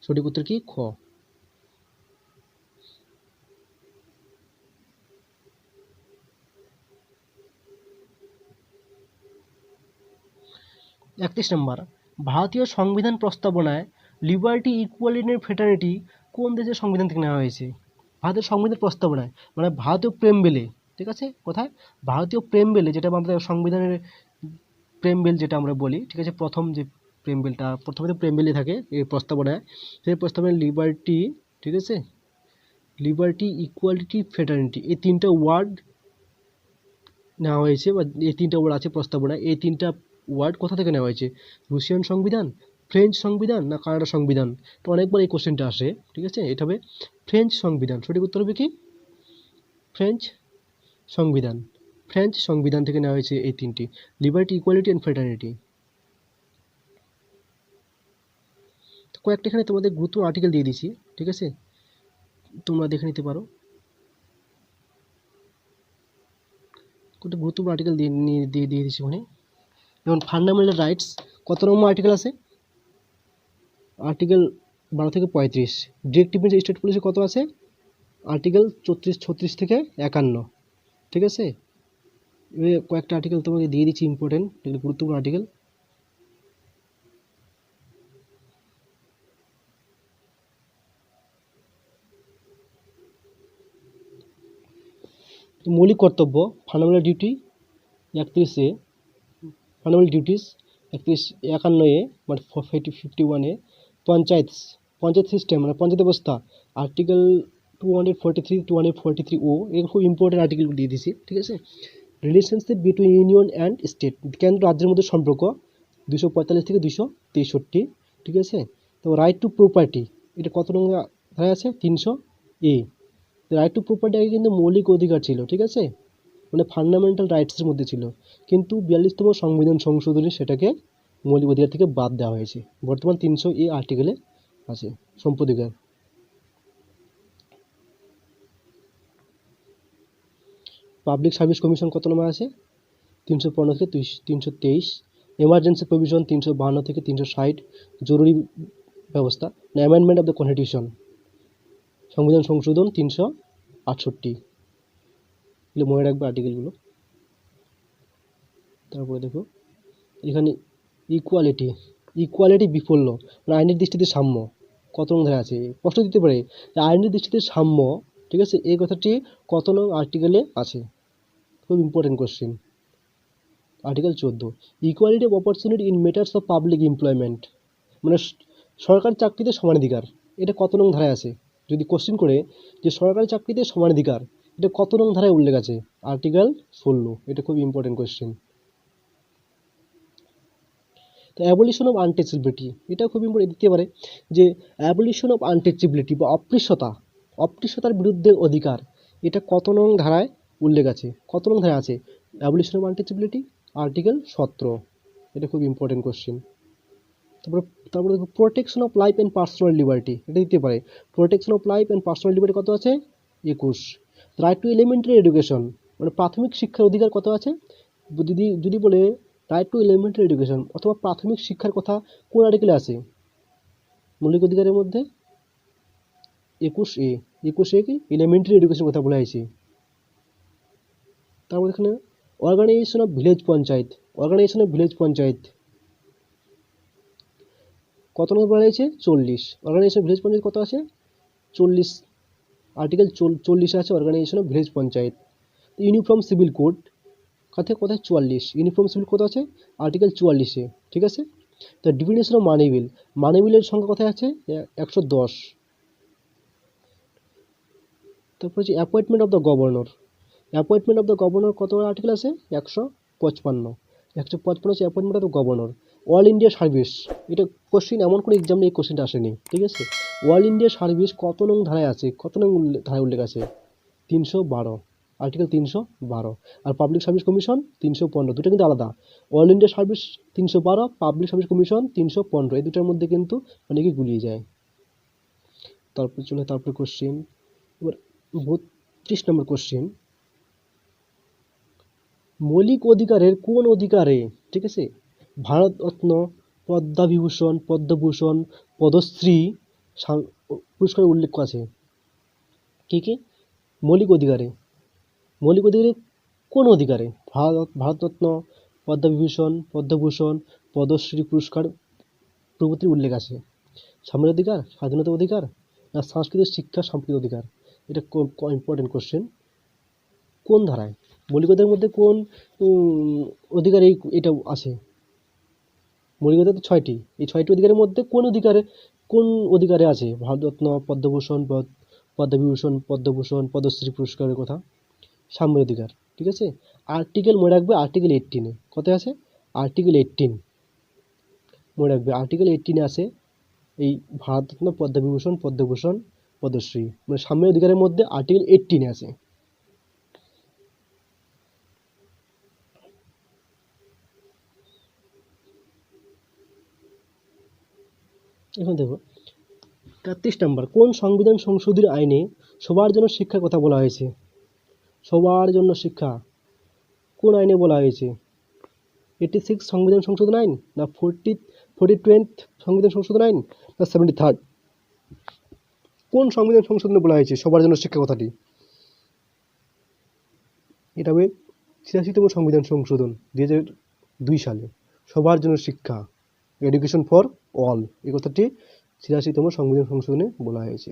Speaker 1: সঠিক উত্তর কি খ। 31 নম্বর, ভারতীয় সংবিধান প্রস্তাবনায় লিবার্টি, ইকুয়ালিটি এন্ড ফ্রেটার্নিটি কোন দেশের সংবিধান থেকে নেওয়া হয়েছে? ভারতের সংবিধান প্রস্তাবনায় মানে ভারতীয় প্রেমবেলে, ঠিক আছে, কোথায়? ভারতীয় প্রেমবেলে, যেটা আমাদের সংবিধানের প্রেমবেল যেটা আমরা বলি, ঠিক আছে, প্রথম যে প্রেমবেলটা, প্রথমে তো প্রেমবেলে থাকে এই প্রস্তাবনায়, সেই প্রস্তাবনায় লিবার্টি, ঠিক আছে, লিবার্টি, ইকুয়ালিটি, ফ্রেটার্নিটি, এই তিনটা ওয়ার্ড নেওয়া হয়েছে, বা এই তিনটা ওয়ার্ড আছে প্রস্তাবনায়। এই তিনটা ওয়ার্ড কোথা থেকে নেওয়া হয়েছে? রুশিয়ান সংবিধান, ফ্রেঞ্চ সংবিধান না কানাডা সংবিধান? তো অনেকবার এই কোশ্চেনটা আসে, ঠিক আছে, এটা হবে ফ্রেঞ্চ সংবিধান। সঠিক উত্তর হবে কি ফ্রেঞ্চ সংবিধান। ফ্রেঞ্চ সংবিধান থেকে নেওয়া হয়েছে এই তিনটি, লিবার্টি, ইকুয়ালিটি অ্যান্ড ফ্রেটার্নিটি। তো কয়েকটা এখানে তোমাদের গুরুত্বপূর্ণ আর্টিকেল দিয়ে দিয়েছি, ঠিক আছে, তোমরা দেখে নিতে পারো। কয়েকটা গুরুত্বপূর্ণ আর্টিকেল দিয়ে দিয়েছি ওখানে। যেমন ফান্ডামেন্টাল রাইটস কত নম্বর আর্টিকেল আছে? আর্টিকেল 12 থেকে 35। ডিরেক্ট ডিফেন্স স্টেট পলিসি কত আছে? আর্টিকেল 34, 36 থেকে 51, ঠিক আছে। কয়েকটা আর্টিকেল তোমাকে দিয়ে দিচ্ছি, ইম্পর্টেন্ট, এগুলো গুরুত্বপূর্ণ আর্টিকেল। মৌলিক কর্তব্য, ফান্ডামেন্টাল ডিউটি 31-এ, ফান্ডামেন্টাল ডিউটিস 51-এ, মানে 51-এ, পঞ্চায়েত সিস্টেম মানে পঞ্চায়েত ব্যবস্থা আর্টিকেল 243, 243 এগুলো খুব ইম্পর্টেন্ট আর্টিকেল দিয়ে দিয়েছি, ঠিক আছে। Relationship between union and state, কেন্দ্র রাজ্যের মধ্যে সম্পর্ক 245 থেকে 263, ঠিক আছে। তো রাইট টু প্রপার্টি, এটা কত নম্বর ধারায় আছে? 300A। রাইট টু প্রপার্টি আগে কিন্তু মৌলিক অধিকার ছিল, ঠিক আছে, মানে ফান্ডামেন্টাল রাইটসের মধ্যে ছিল, কিন্তু 42তম সংবিধান সংশোধনী সেটাকে মৌলিক অধিকার থেকে বাদ দেওয়া হয়েছে। বর্তমান 300A আর্টিকেলে আছে সম্পত্তিকার। পাবলিক সার্ভিস কমিশন কত নম্বর আছে? 315 থেকে 323। এমার্জেন্সি প্রভিশন 352 থেকে 360, জরুরি ব্যবস্থা, অ্যামেন্ডমেন্ট অফ দ্য কনস্টিটিউশন সংবিধান সংশোধন 368, এগুলো মনে রাখবে আর্টিকেলগুলো। তারপরে দেখো এখানে ইকুয়ালিটি, ইকুয়ালিটি বিফল্য মানে আইনের দৃষ্টিতে সাম্য কত নং ধারা আছে, প্রশ্ন দিতে পারে যে আইনের দৃষ্টিতে সাম্য, ঠিক আছে, এই কথাটি কত নং আর্টিকেলে আছে, খুব important question. Article 14, equality of opportunity in matters of public employment, মানে সরকারি চাকরিতে সমানাধিকার, এটা কত নং ধারায় আছে, যদি কোশ্চেন করে যে সরকারি চাকরিতে সমানাধিকার এটা কত নং ধারায় উল্লেখ আছে, আর্টিকেল 16, এটা খুব ইম্পর্টেন্ট কোশ্চেন। তো অ্যাবলিশন অফ আনটাচেবিলিটি, এটা খুব ইম্পর্টেন্ট দিতে পারে যে অ্যাবলিশন অফ আনটাচেবিলিটি বা অস্পৃশ্যতা, অস্পৃশ্যতার বিরুদ্ধে অধিকার, এটা কত নং ধারায় উল্লেখ আছে, কত নং ধারায় আছে অ্যাবলিশন অফ আনটাচেবিলিটি, আর্টিকেল 17, এটা খুব ইম্পর্টেন্ট কোশ্চেন। তারপরে তারপরে দেখো protection of life and personal liberty, এটা দিতে পারে protection of life and personal liberty কত আছে 21। রাইট টু এলিমেন্টারি এডুকেশন মানে প্রাথমিক শিক্ষার অধিকার কত আছে, যদি যদি বলে রাইট টু এলিমেন্টারি এডুকেশন অথবা প্রাথমিক শিক্ষার কথা কোন আর্টিকেলে আছে, মৌলিক অধিকারের মধ্যে 21A, 21A কি এলিমেন্টারি এডুকেশন কথা বলা হয়েছে। তারপর এখানে organization of village panchayat, organization of village panchayat কত নম্বর বলা হয়েছে 40, অর্গানাইজেশন অফ ভিলেজ পঞ্চায়েত কত আছে 40, আর্টিকেল 40 আছে organization of village panchayat. Uniform civil code কোথায় 44, ইউনিফর্ম সিভিল কোড আছে আর্টিকেল 44-এ, ঠিক আছে। তো ডিফিনিশন অফ মানি বিল, মানি বিলের সংখ্যা কোথায় আছে 110। তারপর হচ্ছে appointment of the governor, appointment of the governor কত আর্টিকেল আছে 155, 155 হচ্ছে appointment of the governor. All India service, এটা কোশ্চিন এমন কোনো এক্সামে এই কোশ্চিনটা আসেনি, ঠিক আছে। অল ইন্ডিয়া সার্ভিস কত নং ধারায় আছে, কত নং ধারায় উল্লেখ আছে 312, আর্টিকেল 312। আর পাবলিক সার্ভিস কমিশন 315, দুটো কিন্তু আলাদা। All India service 312, public service commission 315, এই দুটার মধ্যে কিন্তু অনেকেই গুলিয়ে যায়। তারপরে কোশ্চিন এবার 32 নম্বর কোশ্চিন, মৌলিক অধিকারের কোন অধিকারে, ঠিক আছে, ভারতরত্ন, পদ্মবিভূষণ, পদ্মভূষণ, পদ্মশ্রী পুরস্কারের উল্লেখ আছে, কি কি মৌলিক অধিকারে, মৌলিক অধিকারে কোন অধিকারে ভারতরত্ন, পদ্মবিভূষণ, পদ্মভূষণ, পদ্মশ্রী পুরস্কার প্রভৃতির উল্লেখ আছে, সাম্যের অধিকার, স্বাধীনতা অধিকার না সাংস্কৃতিক শিক্ষা সম্পর্কিত অধিকার, এটা ইম্পর্টেন্ট কোশ্চেন। কোন ধারায় মৌলিক অধিকারের মধ্যে কোন অধিকার এটা আছে, মৌলিক অধিকার তো 6টি, এই 6টি অধিকারের মধ্যে কোন অধিকারে আছে ভারতরত্ন, পদ্মভূষণ, পদ্মবিভূষণ, পদ্মভূষণ, পদ্মশ্রী পুরস্কারের কথা, সাম্যের অধিকার, ঠিক আছে। আর্টিকেল মনে রাখবে আর্টিকেল 18-এ কোথায় আছে আর্টিকেল 18, মনে রাখবে আর্টিকেল 18-এ আছে এই ভারতরত্ন, পদ্মবিভূষণ, পদ্মভূষণ, পদ্মশ্রী, মানে সাম্যের অধিকারের মধ্যে আর্টিকেল 18-এ আছে। এখন দেখো 33 নম্বর, কোন সংবিধান সংশোধনী আইনে সবার জন্য শিক্ষার কথা বলা হয়েছে, সবার জন্য শিক্ষা কোন আইনে বলা হয়েছে, 86 সংবিধান সংশোধন আইন না 42nd সংবিধান সংশোধন আইন না 73rd, কোন সংবিধান সংশোধনে বলা হয়েছে সবার জন্য শিক্ষা কথাটি, এটা হবে 86তম সংবিধান সংশোধন 2002 সালে, সবার জন্য শিক্ষা, এডুকেশন ফর অল, এই কথাটি 86তম সংবিধান সংশোধনে বলা হয়েছে,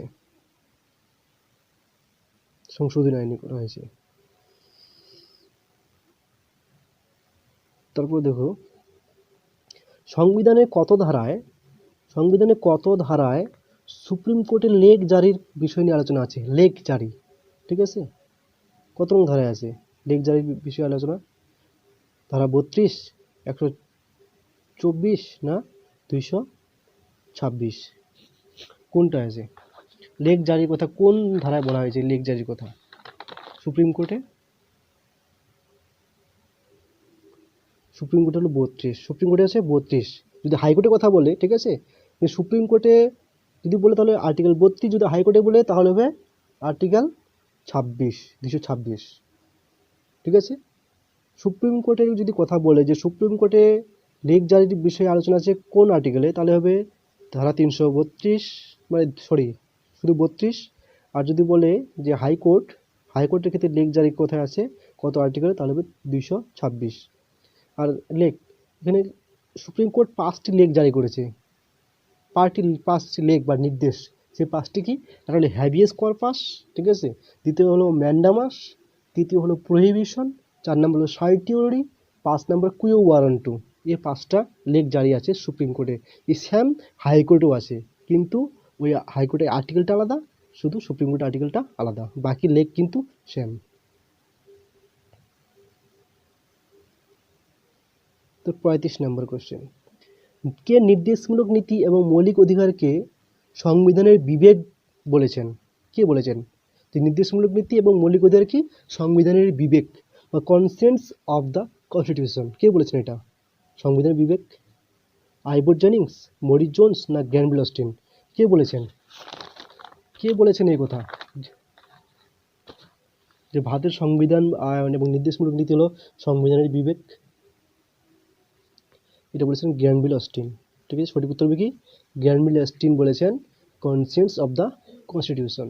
Speaker 1: সংশোধনী আইনে করা হয়েছে। তারপর দেখো সংবিধানে কত ধারায় সুপ্রিম কোর্টের লেক জারির বিষয় নিয়ে আলোচনা আছে, লেক জারি, ঠিক আছে, কত রকম ধারায় আছে লেক জারির বিষয়ে আলোচনা, ধারা 32, 124 না 226, কোনটা আছে লেক জারির কথা, কোন ধারায় বলা হয়েছে লেক জারির কথা সুপ্রিম কোর্টে হলো 32, সুপ্রিম কোর্টে আছে 32, যদি হাইকোর্টের কথা বলে, ঠিক আছে, সুপ্রিম কোর্টে যদি বলে তাহলে আর্টিকেল 32, যদি হাইকোর্টে বলে তাহলে হবে আর্টিকেল 26, 226, ঠিক আছে। সুপ্রিম কোর্টের যদি কথা বলে যে সুপ্রিম কোর্টে লেক জারির বিষয়ে আলোচনা আছে কোন আর্টিকেলে, তাহলে হবে ধারা 332, মানে শুধু 32, আর যদি বলে যে হাইকোর্টের ক্ষেত্রে লেক জারি কোথায় আছে, কত আর্টিকেল, তাহলে হবে 226। আর লেক, এখানে সুপ্রিম কোর্ট 5টি লেক জারি করেছে। 5টি লেক বা নির্দেশ, সেই 5টি কি, একটা হলো হ্যাবিয়াস কর্পাস, ঠিক আছে, দ্বিতীয় হলো ম্যান্ডামাস, তৃতীয় হলো প্রহিবিশন, 4 নম্বর হলো সার্টিওরি, 5 নম্বর কুইও ওয়ারেন্টু। এই 5টা লেক জারি আছে সুপ্রিম কোর্টে। এই সেম হাইকোর্টেও আছে, কিন্তু ওই হাইকোর্টের আর্টিকেলটা আলাদা, শুধু সুপ্রিম কোর্টের আর্টিকেলটা আলাদা, বাকি লেক কিন্তু সেম। তো 35 নম্বর কোশ্চেন, কে নির্দেশমূলক নীতি এবং মৌলিক অধিকারকে সংবিধানের বিবেক বলেছেন? কে বলেছেন যে নির্দেশমূলক নীতি এবং মৌলিক অধিকার কি সংবিধানের বিবেক বা কনসেন্স অফ দ্য কনস্টিটিউশন? কে বলেছেন এটা সংবিধানের বিবেক? আইভর জেনিংস, মরিস জোন্স না গ্র্যানভিল অস্টিন? কে বলেছেন? কে বলেছেন এই কথা যে ভারতের সংবিধান এবং নির্দেশমূলক নীতি হলো সংবিধানের বিবেক? এটা বলেছেন গ্র্যানভিল অস্টিন। ঠিক আছে, সঠিক উত্তর হবে কি গ্র্যানভিল অস্টিন বলেছেন কনসেন্স অফ দ্য কনস্টিটিউশন।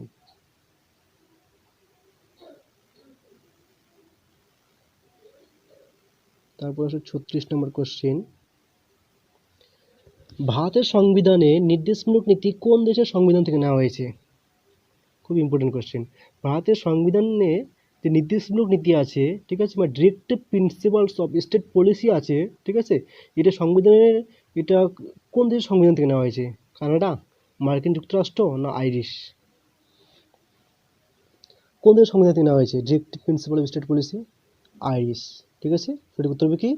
Speaker 1: তারপর আসলে 36 নম্বর কোশ্চেন, ভারতের সংবিধানে নির্দেশমূলক নীতি কোন দেশের সংবিধান থেকে নেওয়া হয়েছে? খুব ইম্পর্টেন্ট কোশ্চেন। ভারতের সংবিধানে যে নির্দেশমূলক নীতি আছে, ঠিক আছে, বা directive principles of state policy আছে, ঠিক আছে, এটা সংবিধানের, এটা কোন দেশের সংবিধান থেকে নেওয়া হয়েছে? কানাডা, মার্কিন যুক্তরাষ্ট্র না আইরিশ? কোন দেশের সংবিধান থেকে নেওয়া হয়েছে directive principal of state policy? Irish. ঠিক আছে, সঠিক উত্তর হবে কি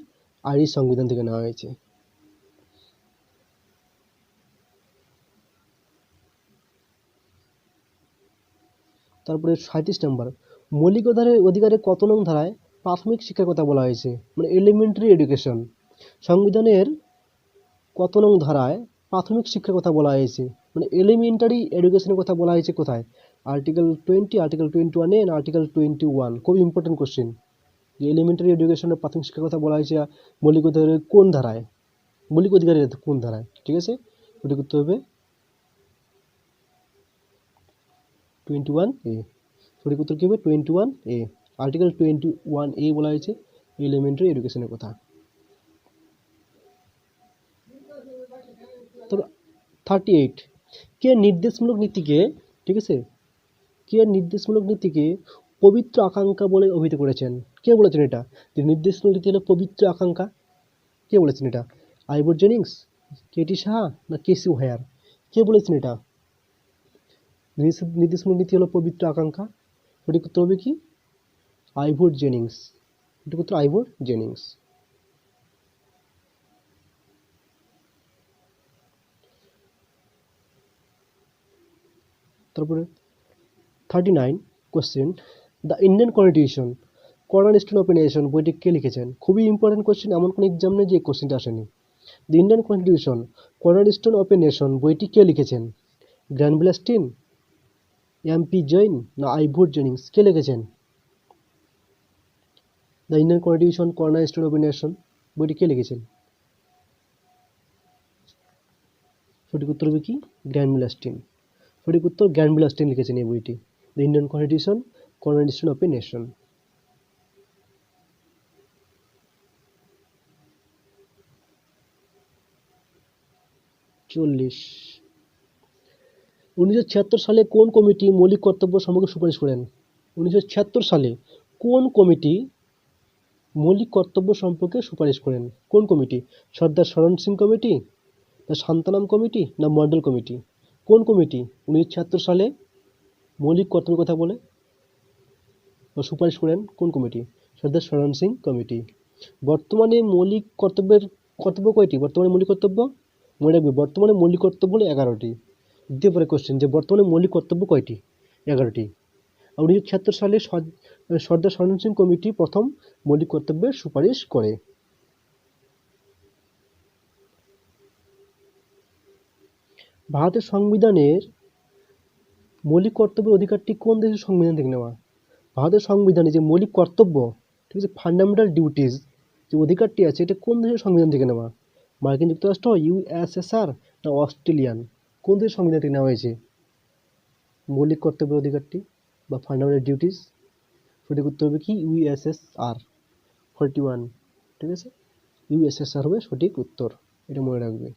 Speaker 1: আইরিশ সংবিধান থেকে নেওয়া হয়েছে। তারপরে 37 নম্বর, মৌলিক অধিকারের কত নং ধারায় প্রাথমিক শিক্ষার কথা বলা হয়েছে, মানে এলিমেন্টারি এডুকেশন? সংবিধানের কত নং ধারায় প্রাথমিক শিক্ষার কথা বলা হয়েছে, মানে এলিমেন্টারি এডুকেশনের কথা বলা হয়েছে কোথায়? আর্টিকেল 20, আর্টিকেল 21A না আর্টিকেল 21? খুব ইম্পর্টেন্ট কোশ্চেন, যে এলিমেন্টারি এডুকেশনের প্রাথমিক শিক্ষার কথা বলা হয়েছে মৌলিক অধিকারের কোন ধারায়, মৌলিক অধিকারের কোন ধারায়? ঠিক আছে, সঠিক উত্তর হবে 21A। সঠিক উত্তর কি হবে 21A। আর্টিকেল 21A বলা হয়েছে এলিমেন্টারি এডুকেশনের কথা। তো 38, কে নির্দেশমূলক নীতিকে, ঠিক আছে, কে নির্দেশমূলক নীতিকে পবিত্র আকাঙ্ক্ষা বলে অভিহিত করেছেন? কে বলেছেন এটা যে নির্দেশমূলক নীতি হলো পবিত্র আকাঙ্ক্ষা? কে বলেছেন এটা? আইভর জেনিংস, কেটি সাহা না কেসি ওহায়ার? কে বলেছেন এটা নির্দেশমূলক নীতি হলো পবিত্র আকাঙ্ক্ষা? সঠিক উত্তর হবে কি আইভর জেনিংস। সঠিক উত্তর আইভর জেনিংস। তারপরে 39 question, the Indian constitution cornerstone of a nation বইটি কে লিখেছেন? খুবই ইম্পর্টেন্ট কোশ্চেন, এমন কোনো এক্সাম নেই যে এই কোশ্চেনটা আসেনি। The Indian constitution cornerstone of a nation বইটি কে লিখেছেন? Granville Austin, MP. জৈন না আইভর জেনিংস? কে লিখেছেন the Indian constitution cornerstone of a nation বইটি কে লিখেছেন? সঠিক উত্তর হবে কি গ্র্যানভিল অস্টিন। সঠিক উত্তর গ্র্যানভিল অস্টিন লিখেছেন এই বইটি, the Indian constitution cornerstone of a nation. 40, 1976 সালে কোন কমিটি মৌলিক কর্তব্য সম্পর্কে সুপারিশ করেন? 1976 সালে কোন কমিটি মৌলিক কর্তব্য সম্পর্কে সুপারিশ করেন? কোন কমিটি? সর্দার শরণ সিং কমিটি না শান্তানাম কমিটি না মন্ডল কমিটি? কোন কমিটি 1976 সালে মৌলিক কর্তব্যের কথা বলে বা সুপারিশ করেন? কোন কমিটি? সর্দার শরণ সিং কমিটি। বর্তমানে মৌলিক কর্তব্য কয়টি? বর্তমানে মৌলিক কর্তব্য মনে রাখবে, বর্তমানে মৌলিক কর্তব্য হলো 11টি। দ্বিতীয় পরে কোশ্চেন যে বর্তমানে মৌলিক কর্তব্য কয়টি? 11টি। 1976 সালে সর্দার শরণ সিং কমিটি প্রথম মৌলিক কর্তব্যের সুপারিশ করে। ভারতের সংবিধানের মৌলিক কর্তব্যের অধিকারটি কোন দেশের সংবিধান থেকে নেওয়া? ভারতের সংবিধানে যে মৌলিক কর্তব্য, ঠিক আছে, ফান্ডামেন্টাল ডিউটিস, যে অধিকারটি আছে, এটা কোন দেশের সংবিধান থেকে নেওয়া? মার্কিন যুক্তরাষ্ট্র, ইউএসএসআর না অস্ট্রেলিয়ান? কোন দেশের সংবিধান থেকে নেওয়া হয়েছে? মৌলিক কর্তব্যের অধিকারটি বা ফান্ডামেন্টাল ডিউটিস? সঠিক উত্তর হবে কি ইউএসএসআর 41। ঠিক আছে, ইউএসএসআর হবে সঠিক উত্তর, এটা মনে রাখবে।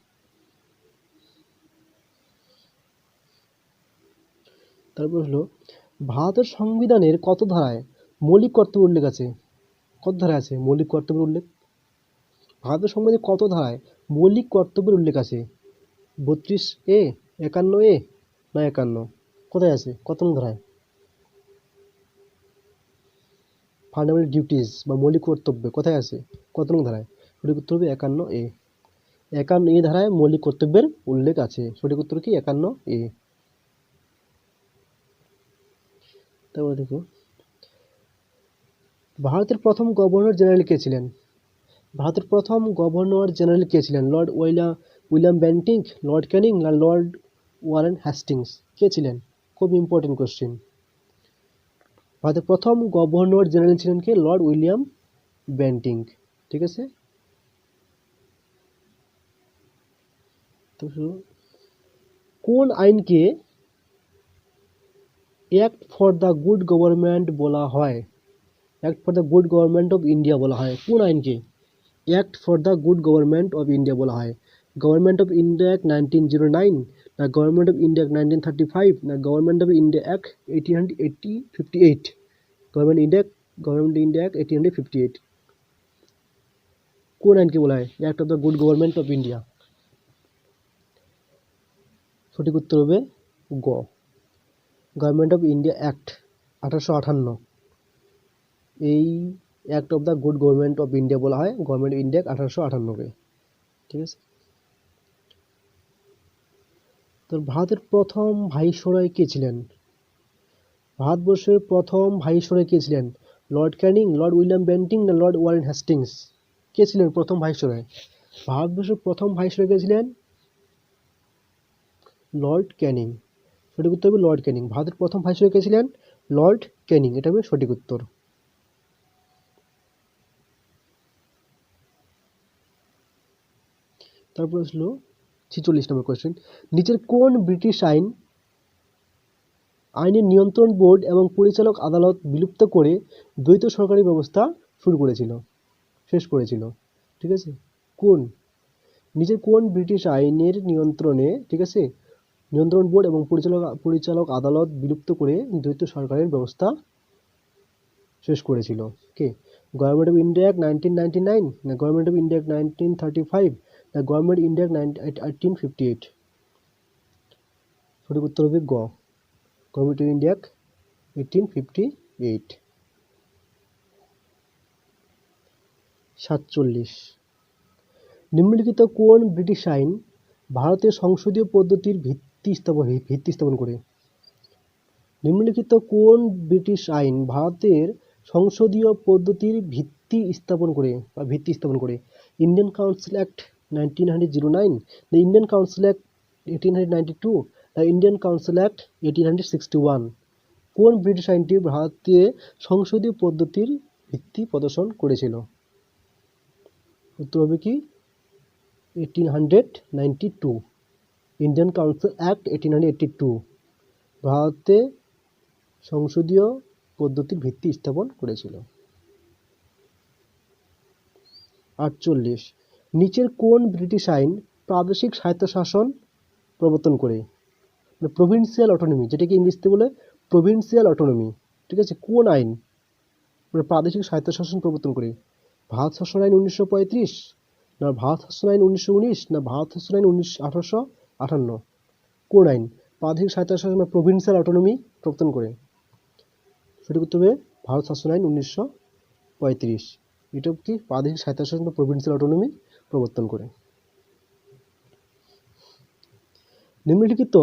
Speaker 1: তারপর হলো ভারতের সংবিধানের কত ধারায় মৌলিক কর্তব্য উল্লেখ আছে? কত ধারায় আছে মৌলিক কর্তব্যের উল্লেখ? ভারতের সংবিধানে কত ধারায় মৌলিক কর্তব্যের উল্লেখ আছে? 32A, 51A না 51? কোথায় আছে, কত নং ধারায়? ফান্ডামেন্টাল ডিউটিস বা মৌলিক কর্তব্য কোথায় আছে, কত নং ধারায়? সঠিক উত্তর হবে 51A। 51A ধারায় মৌলিক কর্তব্যের উল্লেখ আছে। সঠিক উত্তর কি 51A। তারপর দেখো ভারতের প্রথম গভর্নর জেনারেল কে ছিলেন? ভারতের প্রথম গভর্নর জেনারেল কে ছিলেন? Lord William Bentinck, Lord Canning না লর্ড ওয়ারেন হ্যাস্টিংস? কে ছিলেন? খুব ইম্পর্টেন্ট কোশ্চেন। ভারতের প্রথম গভর্নর জেনারেল ছিলেন কে? Lord William Bentinck. ঠিক আছে, তো কোন আইনকে act for the good government বলা হয়? Act for the good government of India বলা হয় কোন আইনকে? Act for the good government of India বলা হয় গভর্নমেন্ট অফ ইন্ডিয়া অ্যাক্ট 1909 না গভর্নমেন্ট অফ ইন্ডিয়া অ্যাক্ট 1935 না government of India act 1858? Government India act 1858 কোন আইনকে বলা হয় act of the good government of India? সঠিক উত্তর হবে গ, গভর্নমেন্ট অফ ইন্ডিয়া অ্যাক্ট 1858। এই act of the good government of India বলা হয় গভর্নমেন্ট অফ ইন্ডিয়া 1858কে। ঠিক আছে, তো ভারতের প্রথম ভাইসরয় কে ছিলেন? ভারতবর্ষের প্রথম ভাইসরয় কে ছিলেন? Lord Canning, Lord William Bentinck না লর্ড ওয়ারেন হ্যাস্টিংস? কে ছিলেন প্রথম ভাইসরয়? ভারতবর্ষের প্রথম ভাইসরয় কে ছিলেন? লর্ড ক্যানিং। সঠিক উত্তর হবে লর্ড ক্যানিং। ভারতের প্রথম ভাইসরয় কে ছিলেন? লর্ড ক্যানিং, এটা হবে সঠিক উত্তর। তারপর আসলো 46 নম্বর কোয়েশ্চেন, নিচের কোন ব্রিটিশ আইনের নিয়ন্ত্রণ বোর্ড এবং পরিচালক আদালত বিলুপ্ত করে দ্বৈত সরকারি ব্যবস্থা শুরু করেছিল, শেষ করেছিল? ঠিক আছে, কোন নিচের কোন ব্রিটিশ আইনের নিয়ন্ত্রণে, ঠিক আছে, নিয়ন্ত্রণ বোর্ড এবং পরিচালক আদালত বিলুপ্ত করে দ্বৈত সরকারের ব্যবস্থা শেষ করেছিল? কে? গভর্নমেন্ট অফ ইন্ডিয়া অ্যাক্ট 1999 না গভর্নমেন্ট অফ ইন্ডিয়া অ্যাক্ট 1935 না গভর্নমেন্ট ইন্ডিয়া অ্যাক্ট 1858? সঠিক উত্তর হবে গ, গভর্নমেন্ট অফ ইন্ডিয়া অ্যাক্ট 1858। 47, নিম্নলিখিত কোন ব্রিটিশ আইন ভারতের সংসদীয় পদ্ধতির ভিত্তি স্থাপন করে? নিম্নলিখিত কোন ব্রিটিশ আইন ভারতের সংসদীয় পদ্ধতির ভিত্তি স্থাপন করে? Indian council act 1909, the Indian council act 1892, the Indian council act 1861? কোন ব্রিটিশ আইনটি ভারতীয় সংসদীয় পদ্ধতির ভিত্তি প্রদর্শন করেছিল? উত্তর হবে কি 1892, ইন্ডিয়ান কাউন্সিল অ্যাক্ট 1882 ভারতে সংসদীয় পদ্ধতির ভিত্তি স্থাপন করেছিল। 48, নিচের কোন ব্রিটিশ আইন প্রাদেশিক স্বায়ত্তশাসন প্রবর্তন করে? প্রভিন্সিয়াল অটোনমি, যেটাকে ইংরেজিতে বলে প্রভিন্সিয়াল অটোনমি। ঠিক আছে, কোন আইন প্রাদেশিক স্বায়ত্তশাসন প্রবর্তন করে? ভারত শাসন আইন 1935 না ভারত শাসন আইন 1919 না ভারত শাসন আইন 1858? কোন আইন প্রাদেশিক স্বায়ত্তশাসন বা প্রভিন্সিয়াল অটোনমি প্রবর্তন করে? সঠিক উত্তর হবে ভারত শাসন আইন 1935। এটা কি প্রাদেশিক স্বায়ত্তশাসন বা প্রভিন্সিয়াল অটোনমি প্রবর্তন করে। নিম্নলিখিত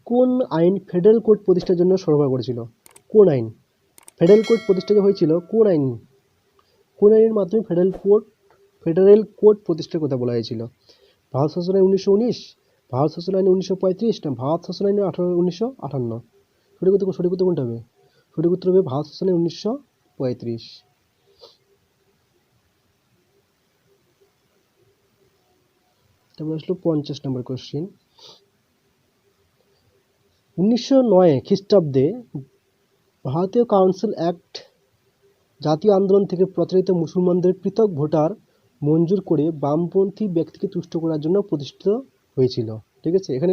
Speaker 1: কোন আইন ফেডারেল কোর্ট প্রতিষ্ঠার জন্য সরবরাহ করেছিল? কোন আইন ফেডারেল কোর্ট প্রতিষ্ঠা হয়েছিল? কোন আইনের মাধ্যমে ফেডারেল কোর্ট প্রতিষ্ঠার কথা বলা হয়েছিল? ভারত শাসন আইন 1919, ভারত শাসন আইন 1935 না ভারত শাসন আইন 1958? সঠিক উত্তর কোনটা হবে? সঠিক উত্তর হবে ভারত শাসন আইন 1935। তারপর আসলো 50 নম্বর কোশ্চেন, 1909 খ্রিস্টাব্দে ভারতীয় কাউন্সিল অ্যাক্ট জাতীয় আন্দোলন থেকে প্রতারিত মুসলমানদের পৃথক ভোটার মঞ্জুর করে বামপন্থী ব্যক্তিকে তুষ্ট করার জন্য প্রতিষ্ঠিত হয়েছিল। ঠিক আছে, এখানে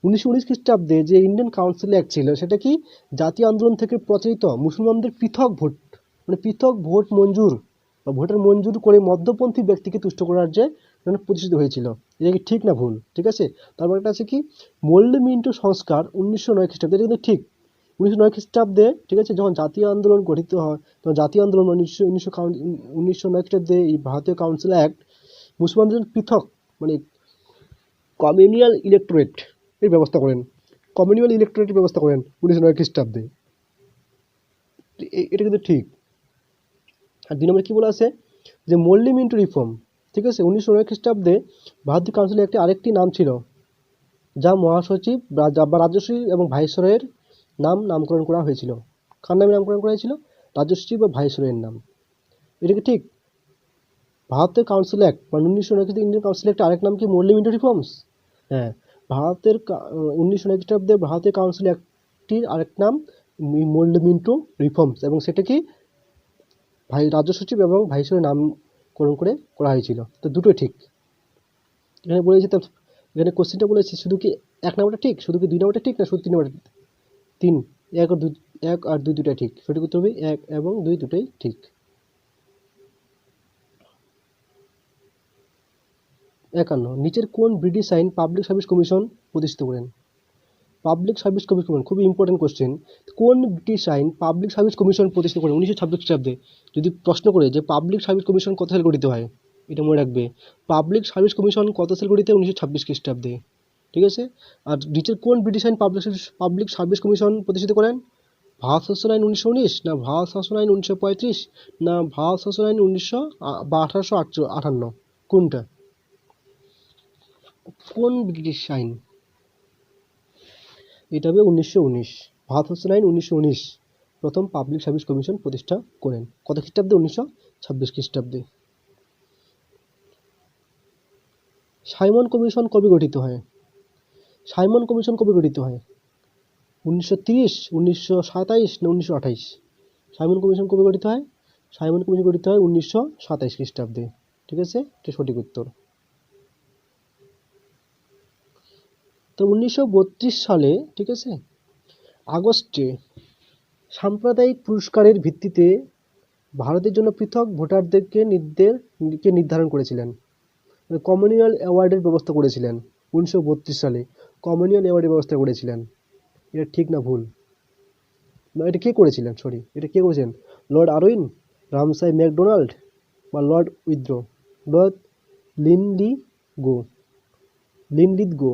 Speaker 1: 1919 খ্রিস্টাব্দে যে ইন্ডিয়ান কাউন্সিল অ্যাক্ট ছিল সেটা কি জাতীয় আন্দোলন থেকে প্রচলিত মুসলমানদের পৃথক ভোট মানে পৃথক ভোট মঞ্জুর বা ভোটার মঞ্জুর করে মধ্যপন্থী ব্যক্তিকে তুষ্ট করার যে প্রতিষ্ঠিত হয়েছিল। এটা কি ঠিক না ভুল? ঠিক আছে, তারপর একটা আছে কি মোল্ড মিন্টো সংস্কার 1909 খ্রিস্টাব্দে, এটা কিন্তু ঠিক। 1909 খ্রিস্টাব্দে, ঠিক আছে, যখন জাতীয় আন্দোলন গঠিত হয় তখন জাতীয় আন্দোলন 1909 খ্রিস্টাব্দে এই ভারতীয় কাউন্সিল অ্যাক্ট মুসলমানদের জন্য পৃথক মানে কমিউনিয়াল ইলেক্টোরেট এর ব্যবস্থা করেন। কমিউনিয়াল ইলেক্টোরেটের ব্যবস্থা করেন 1909 খ্রিস্টাব্দে। এটা কিন্তু ঠিক। আর 2 নম্বরে কি বলা আছে যে মোল্ড মিন্টো রিফর্ম। ঠিক আছে, 1909 খ্রিস্টাব্দে ভারতীয় কাউন্সিলের আরেকটি নাম ছিল যা মহাসচিব বা রাজস্বী এবং ভাইসরয়ের নামকরণ করা হয়েছিল। কার নামে নামকরণ করা হয়েছিল? রাজস্বী বা ভাইসরয়ের নাম। এটা কি ঠিক? ভারতের কাউন্সিল অ্যাক্ট মানে 1909 খ্রিস্টাব্দে ইন্ডিয়ান কাউন্সিল অ্যাক্ট আরেক নাম কি মোল্ড মিন্টো রিফর্মস। হ্যাঁ, ভারতের 1909 খ্রিস্টাব্দে ভারতীয় কাউন্সিল অ্যাক্টটির আরেক নাম মোল্ড মিন্টো রিফর্মস এবং সেটা কি রাজ্য সচিব এবং ভাইসরয়ের নামকরণ করে করা হয়েছিল। তো দুটোই ঠিক। এখানে বলেছি তো, এখানে কোশ্চেনটা বলেছি শুধু কি 1 নম্বরটা ঠিক, শুধু কি 2 নম্বরটা ঠিক না শুধু 3 নম্বরটা? 3, 1 আর 2 দুটাই ঠিক। সঠিক উত্তর হবে 1 এবং 2 দুটোই ঠিক। 51 নিচের কোন ব্রিটিশ আইন পাবলিক সার্ভিস কমিশন প্রতিষ্ঠিত করেন? পাবলিক সার্ভিস কমিশন খুবই ইম্পর্টেন্ট কোশ্চেন। কোন ব্রিটিশ আইন পাবলিক সার্ভিস কমিশন প্রতিষ্ঠিত করেন 1926 খ্রিস্টাব্দে? যদি প্রশ্ন করে যে পাবলিক সার্ভিস কমিশন কত সালে গঠিত হয়, এটা মনে রাখবে। পাবলিক সার্ভিস কমিশন কত সালে গঠিত? 1926 খ্রিস্টাব্দে। ঠিক আছে, আর নিচের কোন ব্রিটিশ আইন পাবলিক সার্ভিস কমিশন প্রতিষ্ঠিত করেন? ভারত শাসন আইন 1919, না ভারত শাসন আইন 1935, না ভারত শাসন আইন 1900 বা 1858? কোনটা? কোন ব্রিটিশ আইন? এটা হবে 1919। ভারত শাসন আইন 1919 প্রথম পাবলিক সার্ভিস কমিশন প্রতিষ্ঠা করেন। কত খ্রিস্টাব্দে? 1926 খ্রিস্টাব্দে। সাইমন কমিশন কবে গঠিত হয়? সাইমন কমিশন কবে গঠিত হয়? 1930, 1927 না 1928? সাইমন কমিশন কবে গঠিত হয়? সাইমন কমিশন গঠিত হয় 1927 খ্রিস্টাব্দে। ঠিক আছে, এটা সঠিক উত্তর। তো 1932 সালে, ঠিক আছে, আগস্টে সাম্প্রদায়িক পুরস্কারের ভিত্তিতে ভারতের জন্য পৃথক ভোটারদেরকে নির্ধারণ করেছিলেন, কমনওয়েলথ অ্যাওয়ার্ডের ব্যবস্থা করেছিলেন 1932 সালে। কমনওয়েলথ অ্যাওয়ার্ডের ব্যবস্থা করেছিলেন। এটা ঠিক না ভুল? না, এটা কে করেছিলেন? সরি, এটা কে করেছেন? লর্ড আরউইন, রামসাই ম্যাকডোনাল্ড বা লর্ড উইথড্র? Lord Linlithgow. Linlithgow.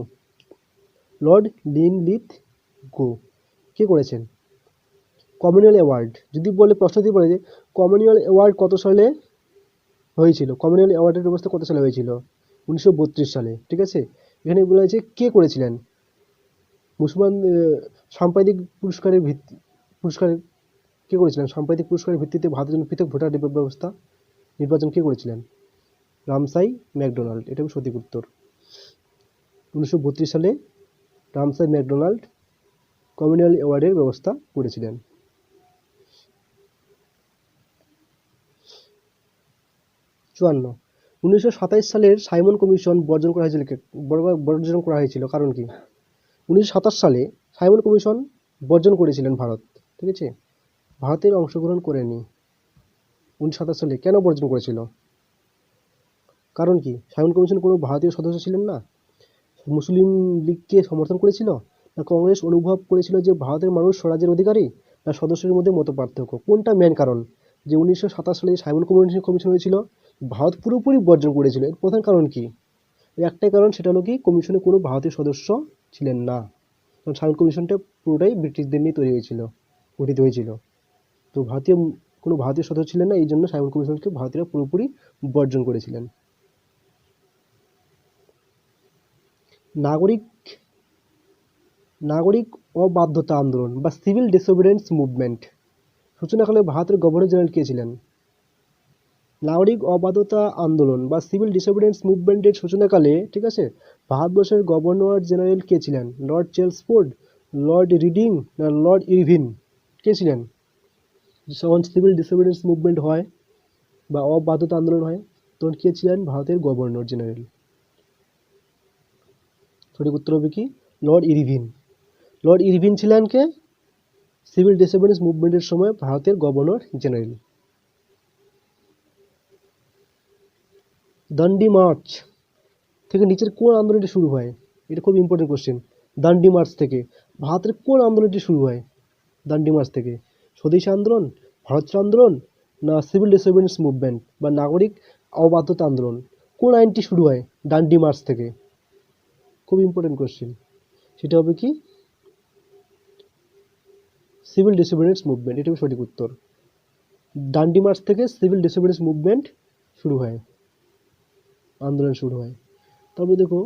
Speaker 1: Lord Linlithgow কে করেছেন? কমনওয়েলথ অ্যাওয়ার্ড যদি বলে, প্রশ্ন দিয়ে বলে যে কমনওয়েলথ অ্যাওয়ার্ড কত সালে হয়েছিল, কমনওয়েলথ অ্যাওয়ার্ডের ব্যবস্থা কত সালে হয়েছিল? 1932 সালে। ঠিক আছে, এখানে বলা হয়েছে কে করেছিলেন। মুসলমান সাম্প্রদায়িক পুরস্কার কে করেছিলেন? সাম্প্রদায়িক পুরস্কারের ভিত্তিতে ভারতের জন্য পৃথক ভোটার ব্যবস্থা নির্বাচন কে করেছিলেন? রামসাই ম্যাকডোনাল্ড। এটা হবে সঠিক উত্তর। 1932 সালে রামসাই ম্যাকডোনাল্ড কমনওয়েলথ অ্যাওয়ার্ডের ব্যবস্থা করেছিলেন। 54 1927 সালের সাইমন কমিশন বর্জন করা হয়েছিল কারণ কি? 1927 সালে সাইমন কমিশন বর্জন করেছিলেন ভারত। ঠিক আছে, ভারতের অংশগ্রহণ করেনি 1927 সালে। কেন বর্জন করেছিল? কারণ কি? সাইমন কমিশন কোনো ভারতীয় সদস্য ছিলেন না, মুসলিম লীগকে সমর্থন করেছিল, না কংগ্রেস অনুভব করেছিল যে ভারতের মানুষ স্বরাজ্যের অধিকারী, না সদস্যের মধ্যে মত পার্থক্য? কোনটা মেন কারণ যে 1927 সালে সাইমন কমিশন হয়েছিল? ভারত পুরোপুরি বর্জন করেছিল। এর প্রধান কারণ কি? একটাই কারণ, সেটা হলো কি কমিশনে কোনো ভারতীয় সদস্য ছিলেন না। কারণ সাইমন কমিশনটা পুরোটাই ব্রিটিশদের নিয়ে তৈরি হয়েছিল, গঠিত হয়েছিল। তো কোনো ভারতীয় সদস্য ছিলেন না, এই জন্য সাইমন কমিশনকে ভারতীয়রা পুরোপুরি বর্জন করেছিলেন। নাগরিক অবাধ্যতা আন্দোলন বা সিভিল ডিসোবিডিয়েন্স মুভমেন্ট সূচনাকালে ভারতের গভর্নর জেনারেল কে ছিলেন? নাগরিক অবাধ্যতা আন্দোলন বা সিভিল ডিসোবিডিয়েন্স মুভমেন্টের সূচনাকালে, ঠিক আছে, ভারতবর্ষের গভর্নর জেনারেল কে ছিলেন? লর্ড চেমস্ফোর্ড, লর্ড রিডিং না লর্ড ইরভিন কে ছিলেন? যখন সিভিল ডিসঅবিডিয়েন্স মুভমেন্ট হয় বা অবাধ্যতা আন্দোলন হয় তখন কে ছিলেন? ভারতের গভর্নর জেনারেল। সঠিক উত্তর হবে কি? Lord Irvine. লর্ড ইরভিন ছিলেন কে? সিভিল ডিসঅবিডিয়েন্স মুভমেন্টের সময় ভারতের গভর্নর জেনারেল। দান্ডি মার্চ থেকে নিচের কোন আন্দোলনটি শুরু হয়? এটা খুব ইম্পর্টেন্ট কোশ্চেন। দান্ডি মার্চ থেকে ভারতের কোন আন্দোলনটি শুরু হয়? দান্ডি মার্চ থেকে স্বদেশী আন্দোলন, ভারত ছাড়ো আন্দোলন, না সিভিল ডিসঅবিডিয়েন্স মুভমেন্ট বা নাগরিক অবাধ্যতা আন্দোলন? কোন আইনটি শুরু হয় দান্ডি মার্চ থেকে? খুব ইম্পর্টেন্ট কোশ্চেন। সেটা হবে কি? Civil disobedience movement. এটা হবে সঠিক উত্তর। দান্ডি মার্চ থেকে সিভিল ডিসঅবিডিয়েন্স মুভমেন্ট শুরু হয়, আন্দোলন শুরু হয়। তারপর দেখো,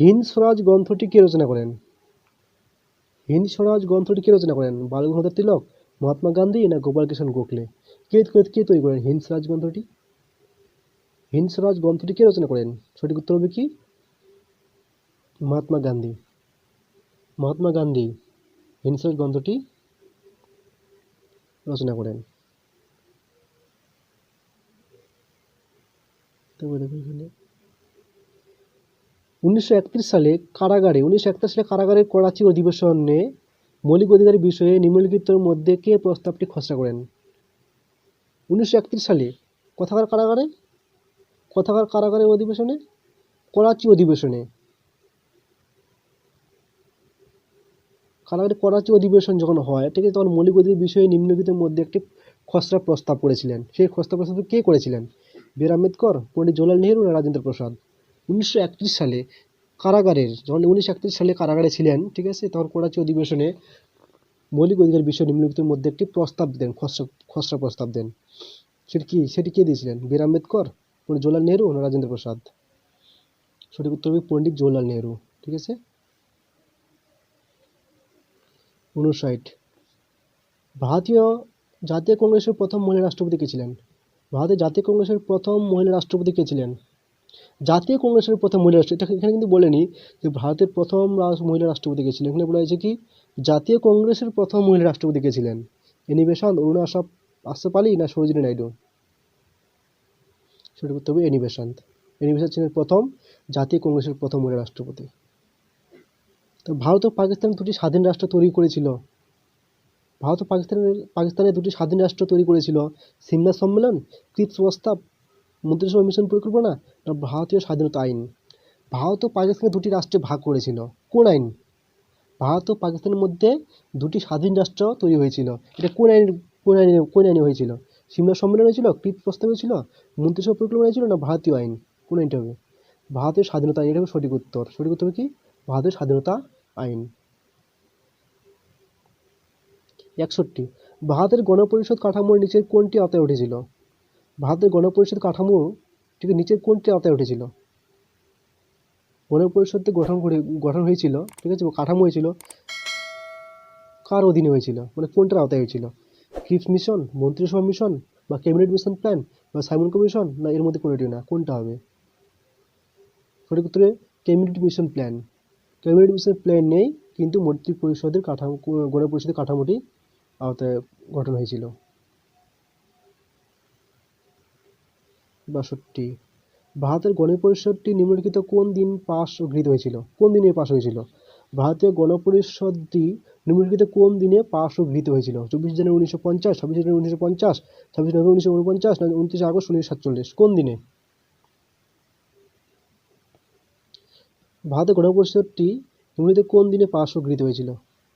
Speaker 1: হিন্দ স্বরাজ গ্রন্থটি কে রচনা করেন? হিন্দ স্বরাজ গ্রন্থটি কে রচনা করেন? বাল গঙ্গাধর তিলক, মহাত্মা গান্ধী, না গোপাল কৃষ্ণ গোখলে? কে তৈরি করেন হিন্দ স্বরাজ গ্রন্থটি? হিন্দ স্বরাজ গ্রন্থটি কে রচনা করেন? সঠিক উত্তর হবে কি? মহাত্মা গান্ধী। মহাত্মা গান্ধী হিন্দ স্বরাজ গ্রন্থটি রচনা করেন। তারপর দেখো এখানে 1931 সালে কারাগারে করাচি অধিবেশনে মৌলিক অধিকারের বিষয়ে নিম্নলিখিতের মধ্যে কে প্রস্তাবটি খসড়া করেন? 1931 সালে কোথাকার কারাগারে অধিবেশনে? করাচি অধিবেশনে। করাচি অধিবেশন যখন হয়, ঠিক আছে, তখন মৌলিক অধিকার বিষয়ে নিম্নলিখিতের মধ্যে একটি খসড়া প্রস্তাব করেছিলেন। সেই খসড়া প্রস্তাব কে করেছিলেন? বি আর আম্বেদকর, পণ্ডিত জওহরলাল নেহেরু, না রাজেন্দ্র প্রসাদ? 1931 সালে যখন 1931 সালে কারাগারে ছিলেন, ঠিক আছে, তখন করাচি অধিবেশনে মৌলিক অধিকার বিষয়ে নিম্নলিখিতের মধ্যে একটি প্রস্তাব দেন, খসড়া প্রস্তাব দেন। সেটি কে দিয়েছিলেন? বি আর আম্বেদকর, পণ্ডিত জওহরলাল নেহেরু, না রাজেন্দ্র প্রসাদ? সঠিক উত্তর হবে পণ্ডিত জওহরলাল নেহেরু। ঠিক আছে। 59, ভারতীয় জাতীয় কংগ্রেসের প্রথম মহিলা রাষ্ট্রপতি কে ছিলেন? ভারতের জাতীয় কংগ্রেসের প্রথম মহিলা রাষ্ট্রপতি কে ছিলেন? জাতীয় কংগ্রেসের প্রথম মহিলা রাষ্ট্রপতি, এখানে কিন্তু বলেনি যে ভারতের প্রথম মহিলা রাষ্ট্রপতি কে ছিলেন। এখানে বলা হয়েছে কি জাতীয় কংগ্রেসের প্রথম মহিলা রাষ্ট্রপতি কে ছিলেন? এনি বেসান্ত, অরুণা আশরাফ আলী, না সরোজিনী নাইডু? সঠিক উত্তর হবে এনি বেসান্ত। এনি বেসান্ত ছিলেন প্রথম জাতীয় কংগ্রেসের প্রথম মহিলা রাষ্ট্রপতি। তো ভারত ও পাকিস্তান দুটি স্বাধীন রাষ্ট্র তৈরি করেছিল। ভারত ও পাকিস্তানের দুটি স্বাধীন রাষ্ট্র তৈরি করেছিল সিমলা সম্মেলন, ক্রিপস প্রস্তাব, মন্ত্রিসভা মিশন পরিকল্পনা, না ভারতীয় স্বাধীনতা আইন? ভারত ও পাকিস্তানের দুটি রাষ্ট্রে ভাগ করেছিল। কোন আইন? ভারত ও পাকিস্তানের মধ্যে দুটি স্বাধীন রাষ্ট্র তৈরি হয়েছিল। এটা কোন আইনে হয়েছিল? সিমলা সম্মেলন হয়েছিল, ক্রিপস প্রস্তাব হয়েছিল, মন্ত্রিসভা পরিকল্পনা হয়েছিল, না ভারতীয় আইন? কোন আইনটা হবে? ভারতের স্বাধীনতা আইন। এটা হবে সঠিক উত্তর। সঠিক উত্তর হবে কি? ভারতের স্বাধীনতা আইন। 61, ভারতের গণপরিষদ কাঠামোর নিচের কোনটি আওতায় উঠেছিল? ভারতের গণপরিষদ কাঠামো ঠিক নিচের কোনটি আওতায় উঠেছিল? গণপরিষদ গঠন হয়েছিল, ঠিক আছে, কাঠামো হয়েছিল কার অধীনে হয়েছিল, মানে কোনটার আওতায় হয়েছিল? ক্রিপস মিশন, মন্ত্রিসভা মিশন, বা ক্যাবিনেট মিশন প্ল্যান, বা সাইমন কমিশন, না এর মধ্যে কোনোটিও না? কোনটা হবে? সঠিক উত্তরে cabinet mission plan. Cabinet mission plan নেই, কিন্তু মন্ত্রী পরিষদের কাঠামো, গণপরিষদের কাঠামোটি আওতায় গঠন হয়েছিল। 62, ভারতের গণপরিষদটি নিম্নলিখিত কোন দিন পাস ও গৃহীত হয়েছিল? কোন দিনে পাস হয়েছিল? ভারতীয় গণপরিষদটি নিম্নলিখিত কোন দিনে পাস ও গৃহীত হয়েছিল? 24 জানুয়ারি 1950, 26 জানুয়ারি 1950, 26 নভেম্বর 1949, না 29 আগস্ট 1947? কোন দিনে ভারতের গণপরিষদটি নিম্নলিখিত কোন দিনে পাস ও গৃহীত হয়েছিল?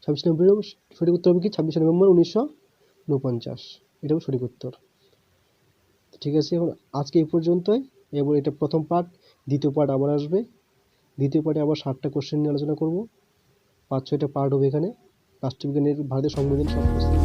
Speaker 1: 26 নভেম্বর। সঠিক উত্তর হবে কি 26 নভেম্বর 1949? এটাও সঠিক উত্তর। ঠিক আছে, এখন আজকে এই পর্যন্তই। এবার এটা প্রথম পার্ট, দ্বিতীয় পার্ট আবার আসবে। দ্বিতীয় পার্টে আবার 60টা কোশ্চেন নিয়ে আলোচনা করব। 5-6টা পার্ট হবে এখানে। রাষ্ট্রবিজ্ঞানের, ভারতের সংবিধান সব কোশ্চেন